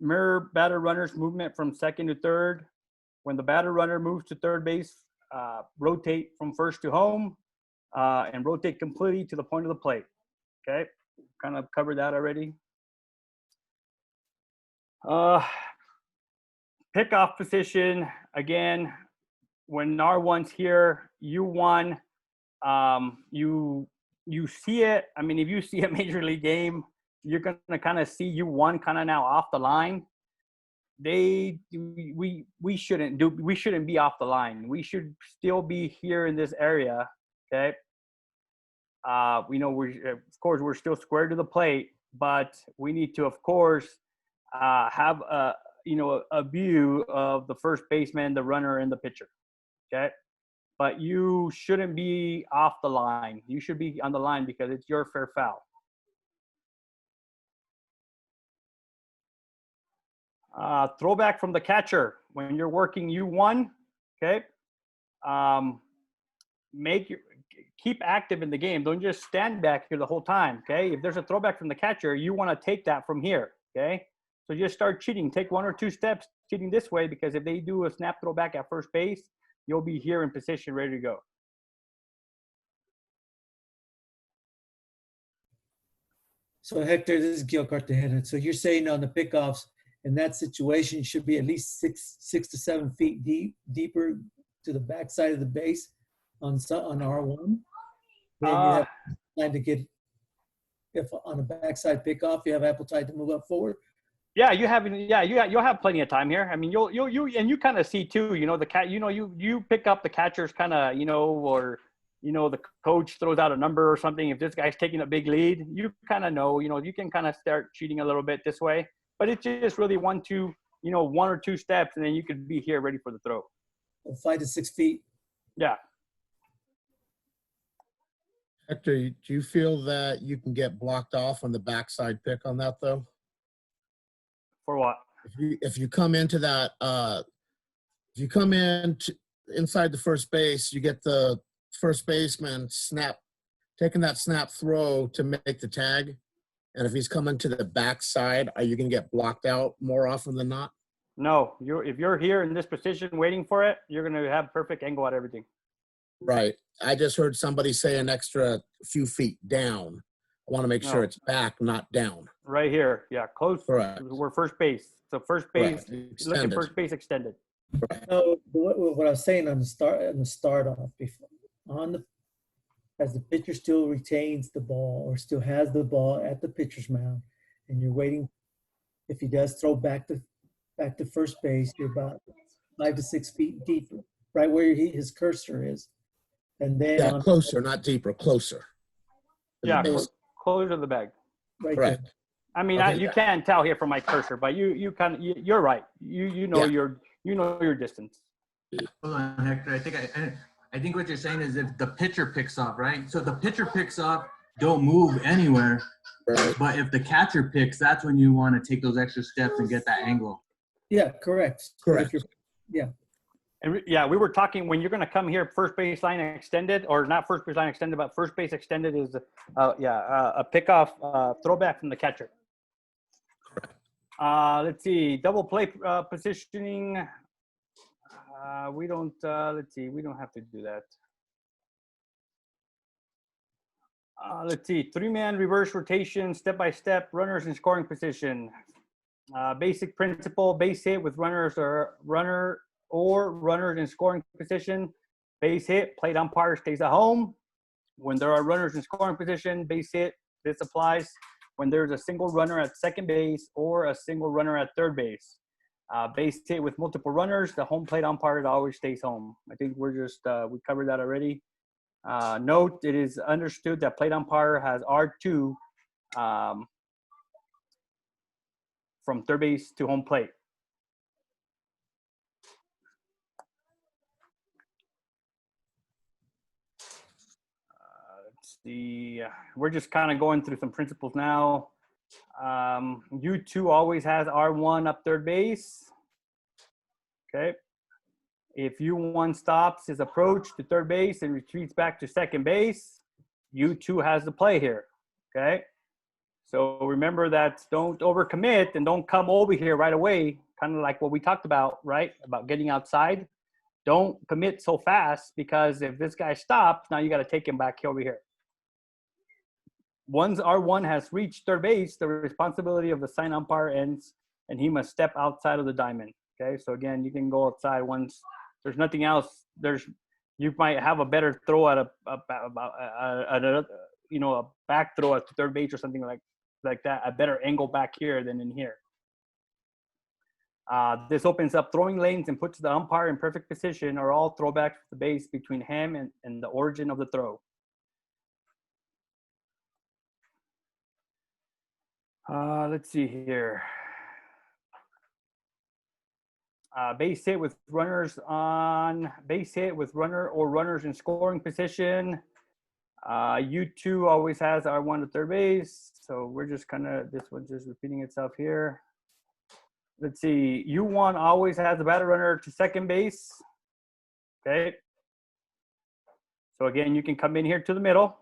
Mirror batter runner's movement from second to third. When the batter runner moves to third base, rotate from first to home, and rotate completely to the point of the plate. Okay, kind of covered that already. Pickoff position, again, when R1's here, U1, you see it. I mean, if you see a major league game, you're going to kind of see U1 kind of now off the line. We shouldn't be off the line. We should still be here in this area. Okay. We know we're still square to the plate, but we need to, of course, have a view of the first baseman, the runner, and the pitcher. Okay. But you shouldn't be off the line. You should be on the line because it's your fair foul. Throwback from the catcher. When you're working U1, okay, keep active in the game. Don't just stand back here the whole time, okay? If there's a throwback from the catcher, you want to take that from here, okay? So just start cheating. Take 1 or 2 steps cheating this way, because if they do a snap throwback at first base, you'll be here in position ready to go. So Hector, this is Gil Cartagena. So you're saying on the pickoffs, in that situation, you should be at least 6 to 7 feet deeper to the backside of the base on R1. Then you have time to get, if on a backside pickoff, you have ample time to move up forward. Yeah, you'll have plenty of time here. I mean, you kind of see too. You pick up the catcher's kind of, or the coach throws out a number or something. If this guy's taking a big lead, you kind of know. You can kind of start cheating a little bit this way. But it's just really 1 or 2 steps, and then you could be here ready for the throw. 5 to 6 feet. Yeah. Hector, do you feel that you can get blocked off on the backside pick on that, though? For what? If you come into that, inside the first base, you get the first baseman taking that snap throw to make the tag. And if he's coming to the backside, are you going to get blocked out more often than not? No, if you're here in this position waiting for it, you're going to have perfect angle at everything. Right. I just heard somebody say an extra few feet down. I want to make sure it's back, not down. Right here. Yeah, close. Correct. We're first base. So first base, look at first base extended. Right. No, what I was saying on the start off before, as the pitcher still retains the ball or still has the ball at the pitcher's mound, and you're waiting, if he does throw back to first base, you're about 5 to 6 feet deeper, right where his cursor is, and then closer, not deeper, closer. Yeah, closer to the bag. Right. Correct. There. I mean, you can't tell here from my cursor, but you're right. You know your distance. Hold on, Hector. I think what you're saying is if the pitcher picks off, right? So if the pitcher picks off, don't move anywhere. Right. But if the catcher picks, that's when you want to take those extra steps and get that angle. Yeah, correct. Correct. Yeah. And we were talking when you're going to come here, first base line extended, or not first base line extended, but first base extended is a pickoff throwback from the catcher. Let's see, double play positioning. We don't. Let's see, we don't have to do that. Let's see, 3-man reverse rotation, step by step, runners in scoring position. Basic principle: base hit with runners in scoring position. Base hit, plate umpire stays at home. When there are runners in scoring position, base hit, this applies when there's a single runner at second base or a single runner at third base. Base hit with multiple runners, the home plate umpire always stays home. I think we're just, we covered that already. Note, it is understood that plate umpire has R2 from third base to home plate. We're just kind of going through some principles now. U2 always has R1 up third base. Okay. If U1 stops his approach to third base and retreats back to second base, U2 has the play here. Okay. So remember that don't overcommit and don't come over here right away, kind of like what we talked about, right? About getting outside. Don't commit so fast, because if this guy stops, now you got to take him back over here. Once R1 has reached third base, the responsibility of the sign umpire ends, and he must step outside of the diamond. Okay, so again, you can go outside once there's nothing else. You might have a better throw at a back throw at third base or something like that, a better angle back here than in here. This opens up throwing lanes and puts the umpire in perfect position, or all throwbacks to the base between him and the origin of the throw. Let's see here. Base hit with runners on base hit with runner or runners in scoring position. U2 always has R1 to third base. So we're just this one's just repeating itself here. Let's see. U1 always has a batter runner to second base. Okay. So again, you can come in here to the middle,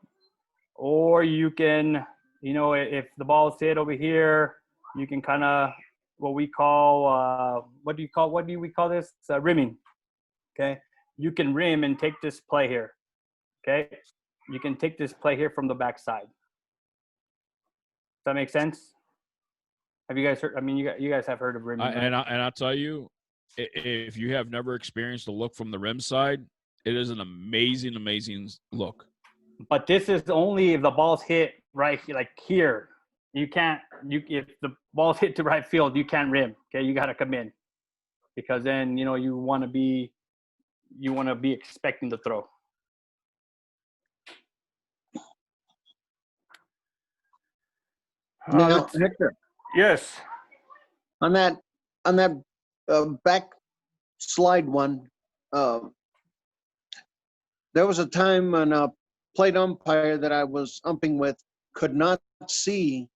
or you can, if the ball is hit over here, you can kind of what we call, what do we call this? Rimming. Okay. You can rim and take this play here. Okay. You can take this play here from the backside. Does that make sense? Have you guys heard? I mean, you guys have heard of rimming. Right? And I'll tell you, if you have never experienced the look from the rim side, it is an amazing, amazing look. But this is only if the ball's hit right like here. You can't. If the ball's hit to right field, you can't rim. Okay, you got to come in, because then you want to be expecting the throw. Now, Hector, Yes. on that back slide one, there was a time when a plate umpire that I was umping with could not see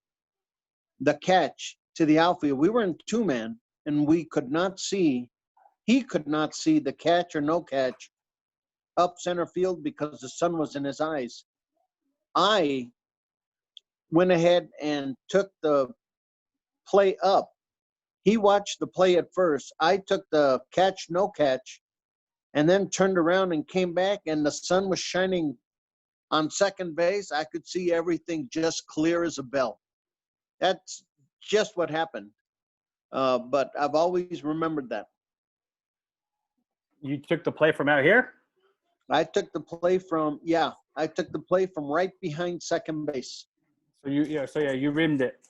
the catch to the outfield. We were in two-man, and he could not see the catch or no catch up center field because the sun was in his eyes. I went ahead and took the play up. He watched the play at first. I took the catch, no catch, and then turned around and came back, and the sun was shining on second base. I could see everything just clear as a bell. That's just what happened. But I've always remembered that. You took the play from out here? I took the play from right behind second base. So you rimmed it.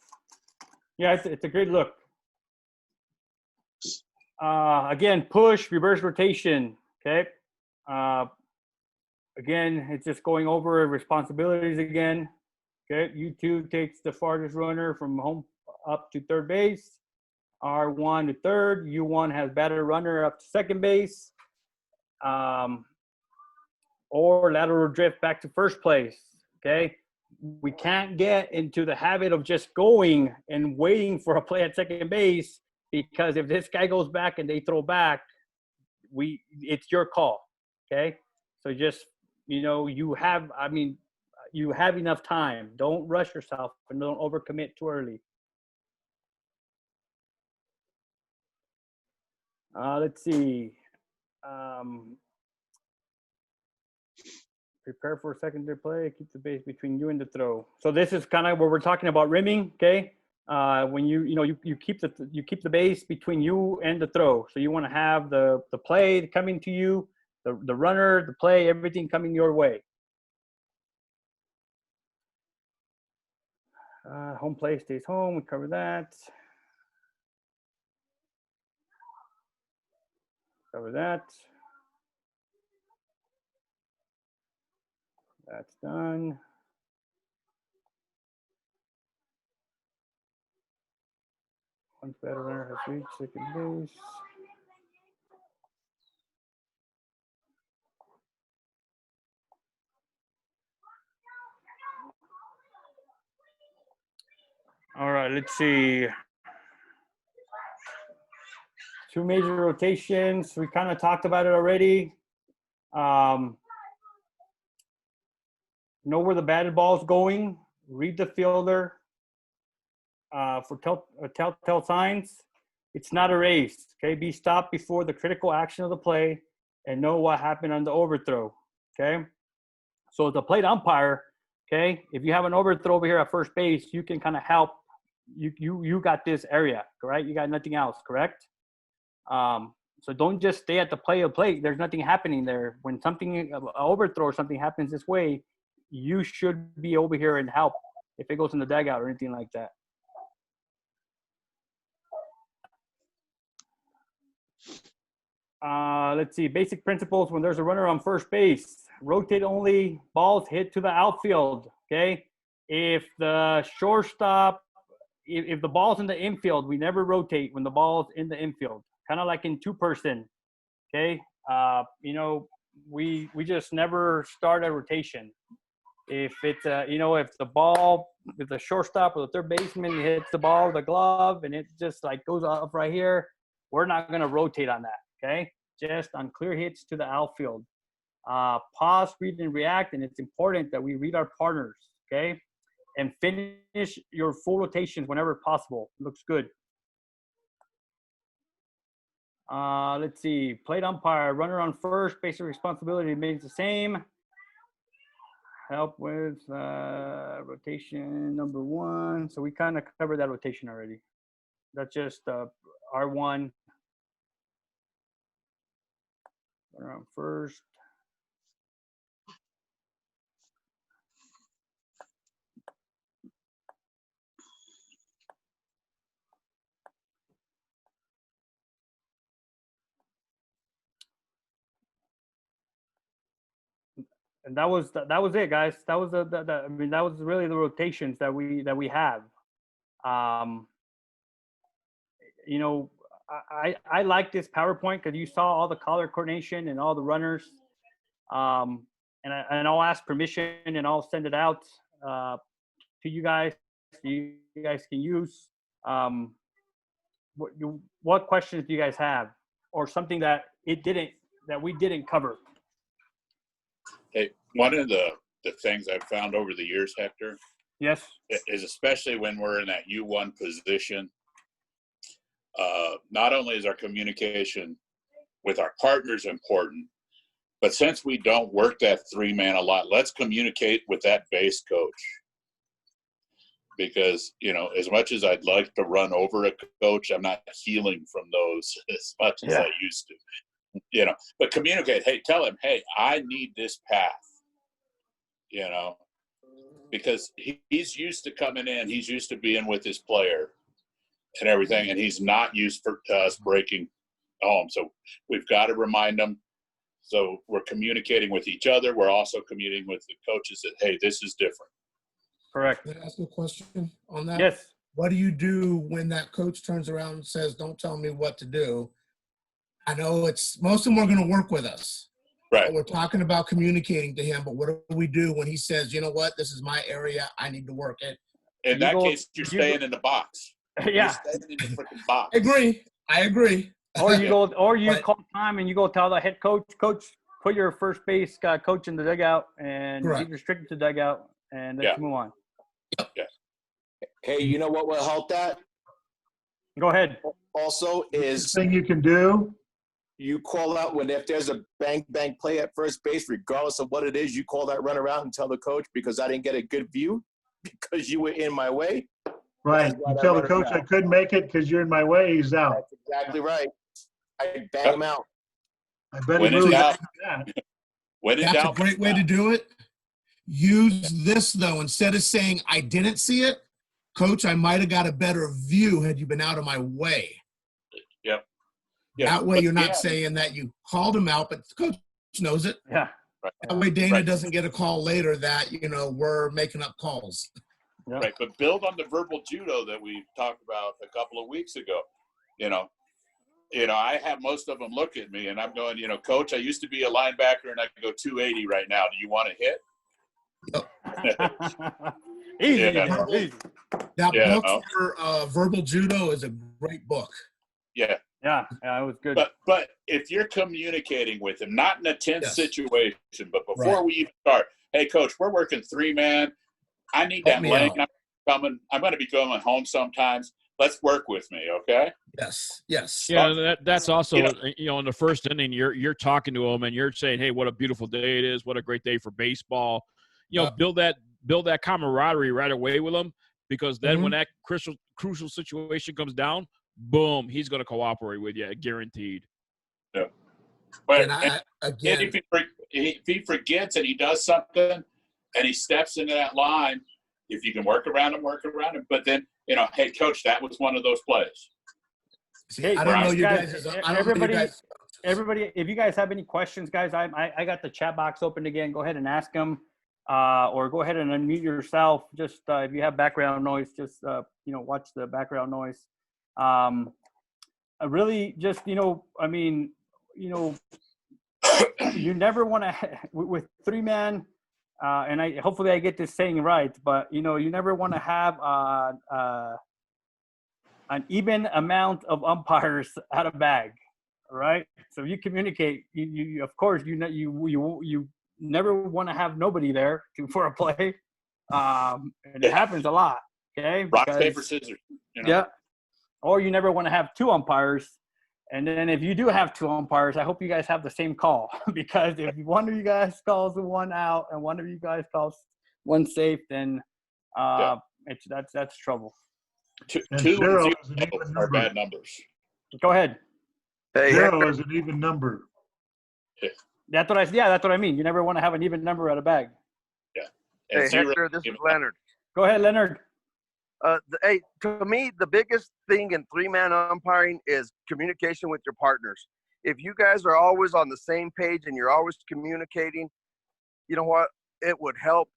Yeah, it's a great look. Again, push, reverse rotation. Okay. Again, it's just going over responsibilities again. Okay. U2 takes the farthest runner from home up to third base. R1 to third. U1 has batter runner up to second base. Or lateral drift back to first place. Okay. We can't get into the habit of just going and waiting for a play at second base, because if this guy goes back and they throw back, it's your call. Okay. So just, you have enough time. Don't rush yourself and don't overcommit too early. Let's see. Prepare for a secondary play. Keep the base between you and the throw. So this is kind of where we're talking about rimming. Okay. When you keep the base between you and the throw. So you want to have the play coming to you, the runner, the play, everything coming your way. Home play stays home. We cover that. Cover that. That's done. Once batter runner has reached second base. All right, let's see. Two major rotations. We kind of talked about it already. Know where the batted ball is going. Read the fielder. for telltale signs, it's not a race. Okay, be stopped before the critical action of the play and know what happened on the overthrow. Okay, so the plate umpire, okay, if you have an overthrow over here at first base, you can kind of help. You got this area, correct? You got nothing else, correct? So don't just stay at the plate. There's nothing happening there. When something, an overthrow or something happens this way, you should be over here and help if it goes in the dugout or anything like that. Let's see, basic principles when there's a runner on first base. Rotate only, balls hit to the outfield, okay? If the shortstop, if the ball's in the infield, we never rotate when the ball's in the infield. Kind of like in two-person, okay? You know, we just never start a rotation. If it's, you know, if the shortstop or the third baseman hits the ball with a glove and it just like goes up right here, we're not going to rotate on that, okay? Just on clear hits to the outfield. Pause, read, and react, and it's important that we read our partners, okay? And finish your full rotations whenever possible. Looks good. Let's see. Plate umpire, runner on first, basic responsibility remains the same. Help with rotation number 1. So we kind of covered that rotation already. That's just R1. Runner on first. And that was it, guys. That was I mean, that was really the rotations that we have. You know, I like this PowerPoint because you saw all the color coordination and all the runners. And I'll ask permission and I'll send it out to you guys. So you guys can use. What questions do you guys have, or something that we didn't cover? Hey, one of the things I've found over the years, Hector, Yes. is especially when we're in that U1 position, not only is our communication with our partners important, but since we don't work that 3-man a lot, let's communicate with that base coach. Because, you know, as much as I'd like to run over a coach, I'm not healing from those as much as I used to. You know, but communicate. Hey, tell him, hey, I need this path. You know, because he's used to coming in. He's used to being with his player and everything, and he's not used to us breaking home. So we've got to remind him. So we're communicating with each other. We're also communicating with the coaches that, hey, this is different. Correct. Can I ask a question on that? Yes. What do you do when that coach turns around and says, "Don't tell me what to do"? I know most of them are going to work with us. Right. We're talking about communicating to him, but what do we do when he says, "You know what? This is my area. I need to work it." In that case, you're staying in the box. Yeah. You're staying in the freaking box. I agree. Or you call time and you go tell the head coach, put your first base coach in the dugout and be restricted to dugout, and let's move on. Yeah. Hey, you know what will help that? Go ahead. Also is thing you can do. You call out if there's a bang play at first base, regardless of what it is, you call that runner out and tell the coach because I didn't get a good view because you were in my way. Right. You tell the coach I couldn't make it because you're in my way. He's out. That's exactly right. I bang him out. I bet When he in really doubt. that. When in That's doubt. a great way to do it. Use this, though. Instead of saying, "I didn't see it," "Coach, I might have got a better view had you been out of my way." Yep. Yeah. That way you're not saying that you called him out, but the coach knows it. Yeah. Right. That way Dana doesn't get a call later that, we're making up calls. Yep. Right. But build on the verbal judo that we talked about a couple of weeks ago. I have most of them look at me and I'm going, "Coach, I used to be a linebacker and I can go 280 right now. Do you want to hit?" Easy. Easy. That book for verbal judo is a great book. Yeah. Yeah, it was good. But if you're communicating with him, not in a tense situation, but before we even start, "Hey, coach, we're working 3-man. I need that lane. I'm going to be going home sometimes. Let's work with me, okay? Yes, yes. Yeah, that's also, You know- in the first inning, you're talking to them and you're saying, "Hey, what a beautiful day it is! What a great day for baseball." Build that camaraderie right away with them, because then when that crucial situation comes down, boom, he's going to cooperate with you, guaranteed. Yeah. But And I, again, if he forgets and he does something and he steps into that line, if you can work around him, work around him. But then, hey, coach, that was one of those plays. I don't know you guys. Everybody, if you guys have any questions, guys, I got the chat box open again. Go ahead and ask them, or go ahead and unmute yourself. Just if you have background noise, just watch the background noise. I really just I mean, you never want to with three man. And hopefully I get this saying right, but you never want to have an even amount of umpires at a bag, right? So if you communicate, you of course you never want to have nobody there for a play, and it happens a lot. Okay, rock paper scissors. Yeah, or you never want to have two umpires. And then if you do have two umpires, I hope you guys have the same call, because if one of you guys calls one out and one of you guys calls one safe, then that's trouble. Two And and zero zero is an even are number. bad numbers. Go ahead. Hey, Zero Hector, is an even number. That's what I mean. You never want to have an even number at a bag. Yeah. hey, And zero, Hector, this is Leonard. Go ahead, Leonard. Hey, to me, the biggest thing in three-man umpiring is communication with your partners. If you guys are always on the same page and you're always communicating, you know what? It would help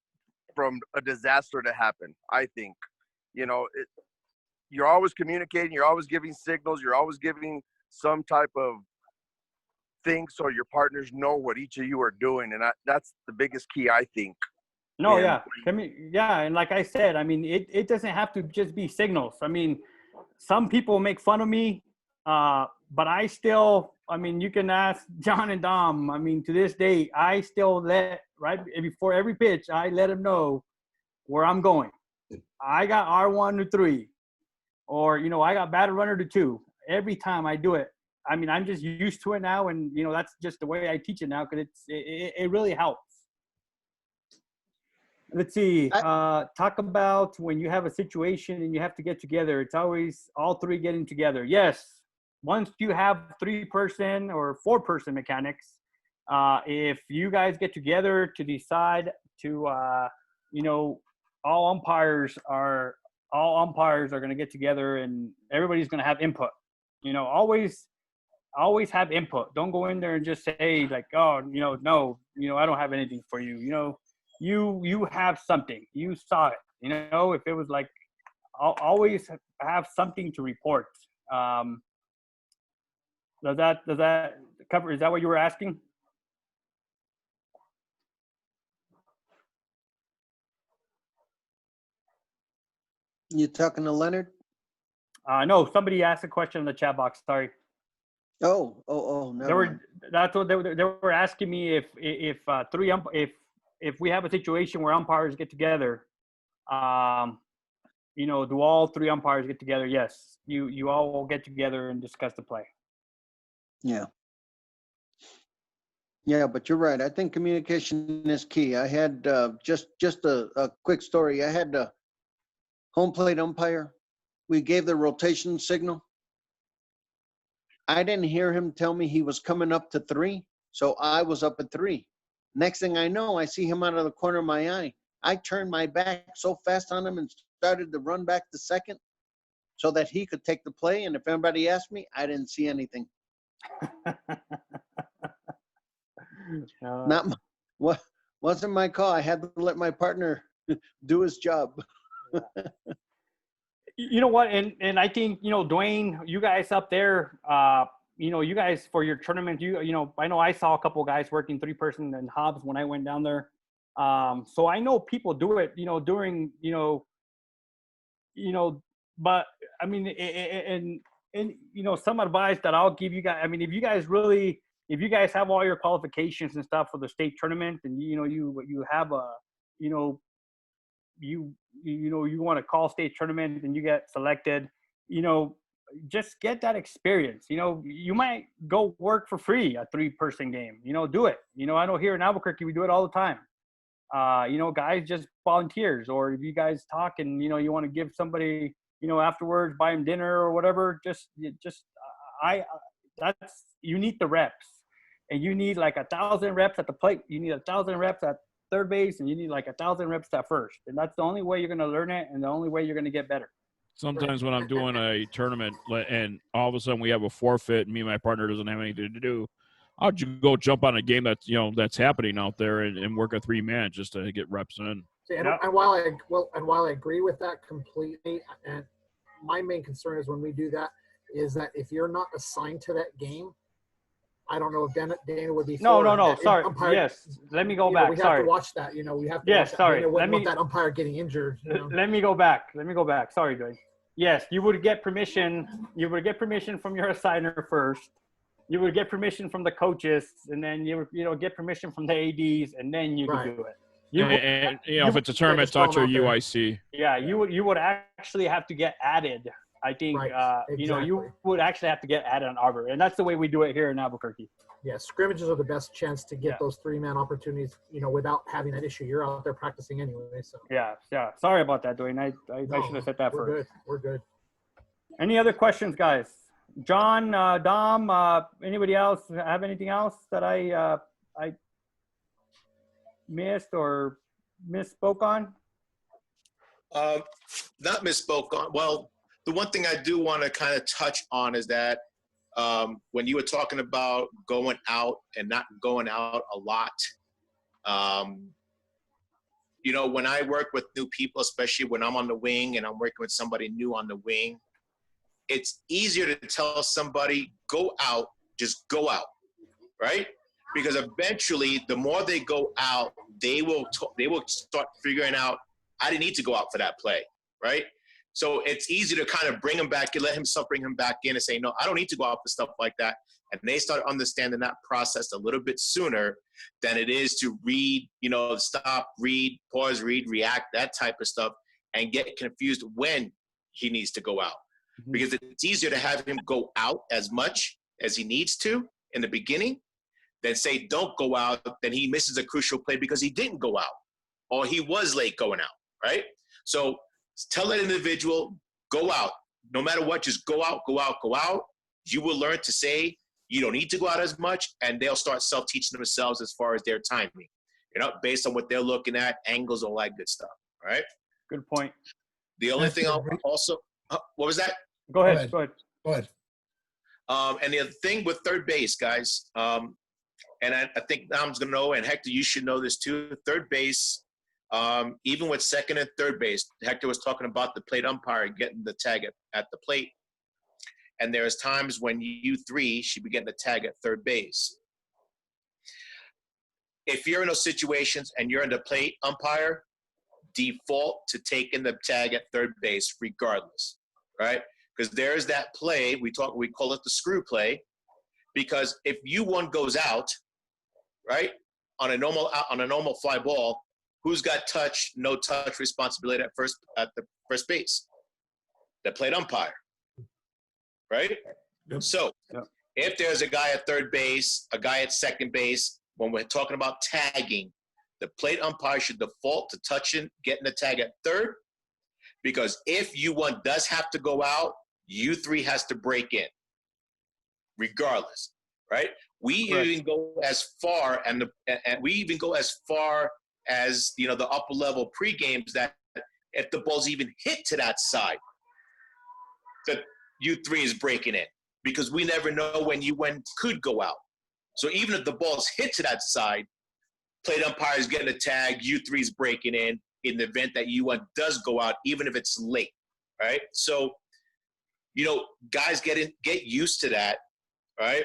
from a disaster to happen, I think. You're always communicating, you're always giving signals, you're always giving some type of thing so your partners know what each of you are doing. And that's the biggest key, I think. No, And- yeah. And like I said, I mean, it doesn't have to just be signals. I mean, some people make fun of me, but I still, I mean, you can ask John and Dom. I mean, to this day, I still right before every pitch, I let them know where I'm going. I got R1 to 3, or, I got batter runner to 2. Every time I do it. I mean, I'm just used to it now, and, that's just the way I teach it now, because it really helps. Let's see. Talk about when you have a situation and you have to get together. It's always all three getting together. Yes. Once you have 3-person or 4-person mechanics, if you guys get together to decide to, all umpires are going to get together and everybody's going to have input. Always have input. Don't go in there and just say like, oh, no, I don't have anything for you. You have something. You saw it. If it was like, I'll always have something to report. Does that cover? Is that what you were asking? You talking to Leonard? No, somebody asked a question in the chat box. Sorry. Oh, never mind. That's what they were asking me if we have a situation where umpires get together, do all 3 umpires get together? Yes, you all will get together and discuss the play. Yeah. Yeah, but you're right. I think communication is key. I had just a quick story. I had a home plate umpire. We gave the rotation signal. I didn't hear him tell me he was coming up to 3, so I was up at 3. Next thing I know, I see him out of the corner of my eye. I turned my back so fast on him and started to run back to second so that he could take the play. And if anybody asked me, I didn't see anything. Wasn't my call. I had to let my partner do his job. You know what? And I think, Dwayne, you guys up there, you guys for your tournament, I know I saw a couple of guys working 3-person and Hobbs when I went down there. So I know people do it, during, but I mean, and some advice that I'll give you guys, I mean, if you guys have all your qualifications and stuff for the state tournament and, you have a, you want to call state tournament and you get selected, just get that experience. You might go work for free a 3-person game. Do it. I know here in Albuquerque we do it all the time. Guys, just volunteers, or if you guys talk and you want to give somebody afterwards, buy them dinner or whatever. You need the reps, and you need like 1,000 reps at the plate. You need 1,000 reps at third base, and you need like 1,000 reps at first. And that's the only way you're going to learn it, and the only way you're going to get better. Sometimes when I'm doing a tournament and all of a sudden we have a forfeit and me and my partner doesn't have anything to do, I'll go jump on a game that's happening out there and work a 3-man just to get reps in. See, and while I agree with that completely, and my main concern is when we do that is that if you're not assigned to that game, I don't know if Dana would be. No. Sorry. Yes. Let me go back. We have to watch that. We have to. Yes. Watch Sorry. Dana wouldn't want that umpire getting injured. Let me go back. Sorry, Dwayne. Yes, you would get permission. You would get permission from your assigner first. You would get permission from the coaches, and then you would get permission from the ADs, and then you could do it. If it's a tournament, talk to a UIC. Yeah, you would actually have to get added. I think exactly. you would actually have to get added on Arbor, and that's the way we do it here in Albuquerque. Yeah, scrimmages are the best chance to get those 3-man opportunities. Without having that issue, you're out there practicing anyway. So yeah. Sorry about that, Dwayne. I should have said that first. We're good. Any other questions, guys? John, Dom, anybody else have anything else that I missed or misspoke on? Not misspoke on. Well, the one thing I do want to kind of touch on is that when you were talking about going out and not going out a lot, when I work with new people, especially when I'm on the wing and I'm working with somebody new on the wing, it's easier to tell somebody, go out, just go out, right? Because eventually, the more they go out, they will start figuring out, I didn't need to go out for that play, right? So it's easy to kind of bring him back and let himself bring him back in and say, no, I don't need to go out for stuff like that. And they start understanding that process a little bit sooner than it is to read, stop, read, pause, read, react, that type of stuff, and get confused when he needs to go out. Mm-hmm. Because it's easier to have him go out as much as he needs to in the beginning than say, don't go out, then he misses a crucial play because he didn't go out or he was late going out, right? So tell that individual, go out. No matter what, just go out, go out, go out. You will learn to say you don't need to go out as much, and they'll start self-teaching themselves as far as their timing, based on what they're looking at, angles, all that good stuff, right? Good point. The only thing I'll also, what was that? Go ahead. And the other thing with third base, guys, and I think Dom's going to know, and Hector, you should know this too, third base, even with second and third base, Hector was talking about the plate umpire getting the tag at the plate. And there's times when you 3 should be getting the tag at third base. If you're in those situations and you're in the plate umpire, default to taking the tag at third base regardless, right? Because there's that play, we call it the screw play, because if one goes out, right, on a normal fly ball, who's got touch, no touch responsibility at the first base? The plate umpire, right? Yep. So if there's a guy at third base, a guy at second base, when we're talking about tagging, the plate umpire should default to touching, getting the tag at third, because if U1 does have to go out, U3 has to break in, regardless, right? We even go as far, and we even go as far as the upper level pre-games that if the ball's even hit to that side, that U3 is breaking in, because we never know when U1 could go out. So even if the ball's hit to that side, plate umpire is getting a tag, U3 is breaking in the event that U1 does go out, even if it's late, right? So, guys get used to that, right?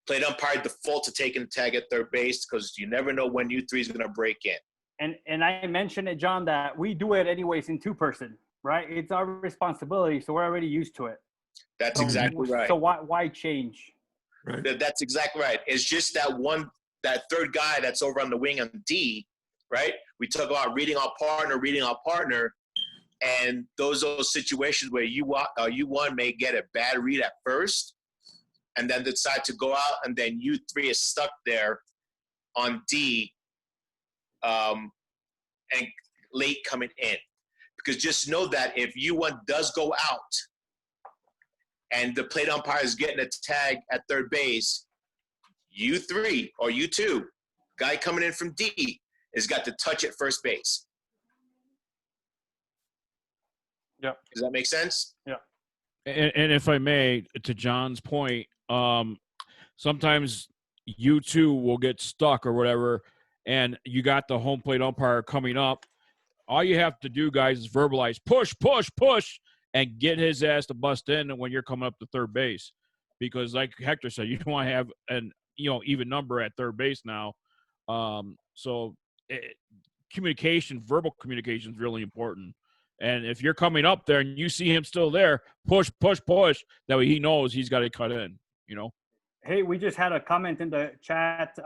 Plate umpire default to taking the tag at third base because you never know when U3 is going to break in. And I mentioned it, John, that we do it anyways in 2-person, right? It's our responsibility, so we're already used to it. That's exactly right. So why change? Right. That's exactly right. It's just that third guy that's over on the wing on D, right? We talk about reading our partner, and those situations where you one may get a bad read at first, and then decide to go out, and then you three are stuck there on D, and late coming in. Because just know that if you one does go out, and the plate umpire is getting a tag at third base, you three or you two, guy coming in from D, has got to touch at first base. Yeah. Does that make sense? Yeah. And if I may, to John's point, sometimes you two will get stuck or whatever, and you got the home plate umpire coming up. All you have to do, guys, is verbalize, push, push, push, and get his ass to bust in when you're coming up to third base. Because like Hector said, you don't want to have an even number at third base now. Communication, verbal communication is really important. And if you're coming up there and you see him still there, push, push, push, that way he knows he's got to cut in, Hey, we just had a comment in the chat.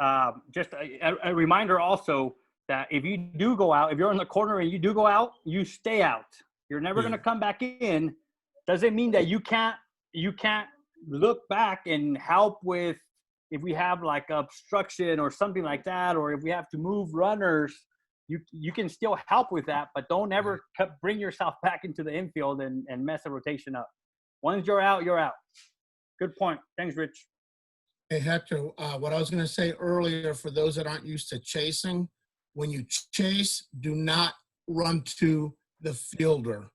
Just a reminder also that if you do go out, if you're in the corner and you do go out, you stay out. You're never going to come back in. Doesn't mean that you can't look back and help with if we have like obstruction or something like that, or if we have to move runners. You can still help with that, but don't ever bring yourself back into the infield and mess the rotation up. Once you're out, you're out. Good point. Thanks, Rich. Hey, Hector, what I was going to say earlier, for those that aren't used to chasing, when you chase, do not run to the fielder.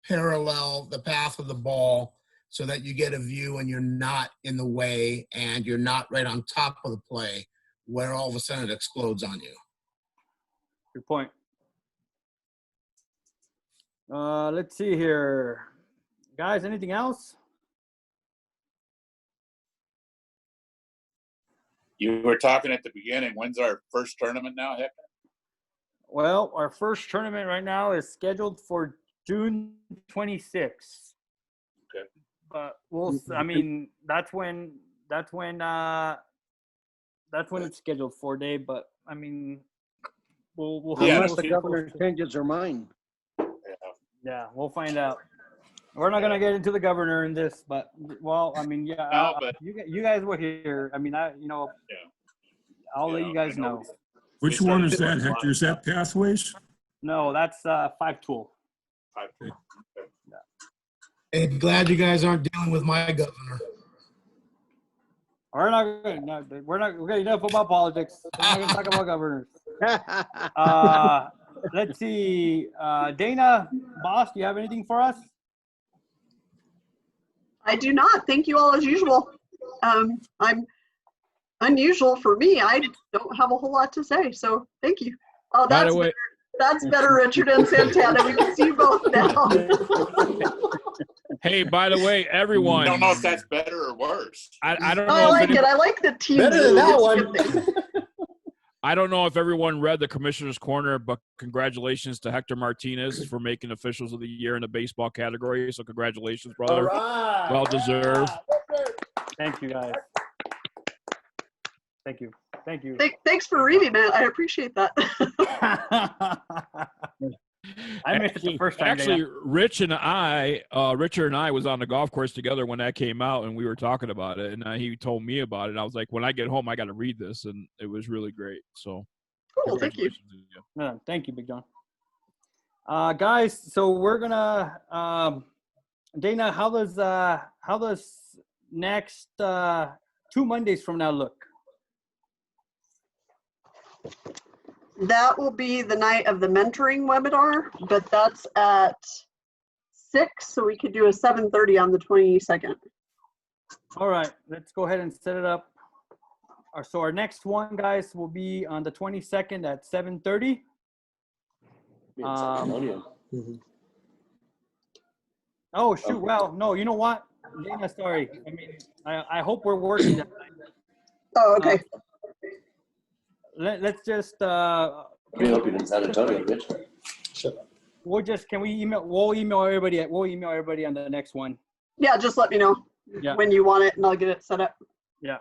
Parallel the path of the ball so that you get a view and you're not in the way and you're not right on top of the play where all of a sudden it explodes on you. Good point. Let's see here. Guys, anything else? You were talking at the beginning. When's our first tournament now, Hector? Well, our first tournament right now is scheduled for June 26th. Okay. But that's when it's scheduled for, Dave. But I mean, we'll unless the governor changes her mind. Yeah, we'll find out. We're not gonna get into the governor in this, but you guys were here. I mean, I'll let you guys know. Which one is that, Hector? Is that Pathways? No, that's 5-tool. Hey, glad you guys aren't dealing with my governor. We're getting enough about politics. We're not gonna talk about governors. Let's see. Dana, boss, do you have anything for us? I do not. Thank you all as usual. I'm unusual for me. I don't have a whole lot to say, so thank you. Oh, that's better, Richard and Santana. We can see you both now. Hey, by the way, everyone. I don't know if that's better or worse. I don't know. I like it. I like the team. Better than that one. I don't know if everyone read the Commissioner's Corner, but congratulations to Hector Martinez for making Officials of the Year in the baseball category. So congratulations, brother. All right. Well deserved. Thank you, guys. Thank you. Thanks for reading it. I appreciate that. I missed it the first time. Actually, Richard and I was on the golf course together when that came out, and we were talking about it, and he told me about it. I was like, when I get home, I got to read this, and it was really great. So, cool. Thank you. No, thank you, Big John. Guys, so we're gonna Dana, how does next 2 Mondays from now look? That will be the night of the mentoring webinar, but that's at 6, so we could do a 7:30 on the 22nd. All right, let's go ahead and set it up. So our next one, guys, will be on the 22nd at 7:30. Oh shoot! Well, no, you know what, Dana? Sorry. I mean, I hope we're working that night. Oh, okay. Let's just. We hope you're in San Antonio, Rich. We'll email everybody. We'll email everybody on the next one. Yeah, just let me know when you want it, and I'll get it set up. Yeah.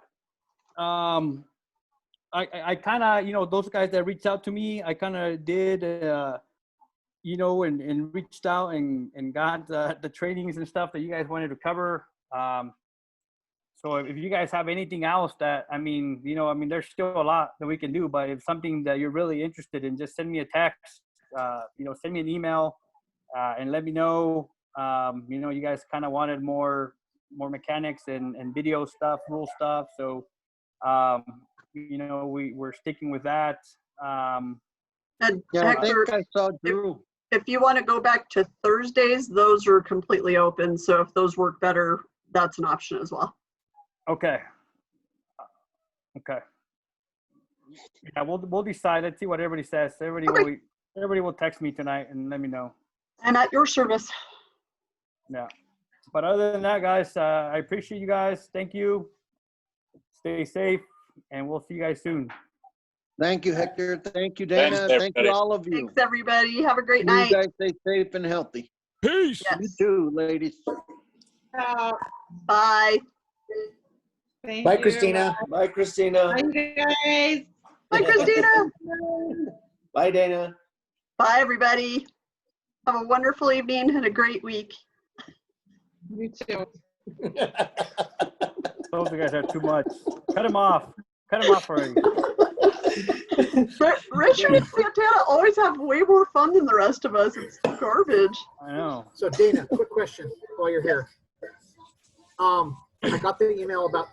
I kind of, you know, those guys that reached out to me, I kind of did, you know, and reached out and got the trainings and stuff that you guys wanted to cover. So if you guys have anything else that, I mean, you know, I mean, there's still a lot that we can do, but if something that you're really interested in, just send me a text, you know, send me an email and let me know. You know, you guys kind of wanted more mechanics and video stuff, rule stuff. So, you know, we're sticking with that. And Yeah, I Hector, think I saw Drew. if you want to go back to Thursdays, those are completely open. So if those work better, that's an option as well. Okay. Okay. Yeah, we'll decide. Let's see what everybody says. Everybody will text me tonight and let me know. I'm at your service. Yeah. But other than that, guys, I appreciate you guys. Thank you. Stay safe, and we'll see you guys soon. Thank you, Hector. Thank you, Thanks, Dana. Thank everybody. you, all of you. Thanks, everybody. Have a great You night. guys stay safe and healthy. Peace. Yes. You too, ladies. Bye. Bye, Christina. Bye, Christina. guys. Bye, Christina. Bye, Dana. Bye, everybody. Have a wonderful evening and a great week. You too. Those guys are too much. Cut them off. Cut them off already. Richard and Santana always have way more fun than the rest of us. It's garbage. I know. So Dana, quick question while you're here. I got the email about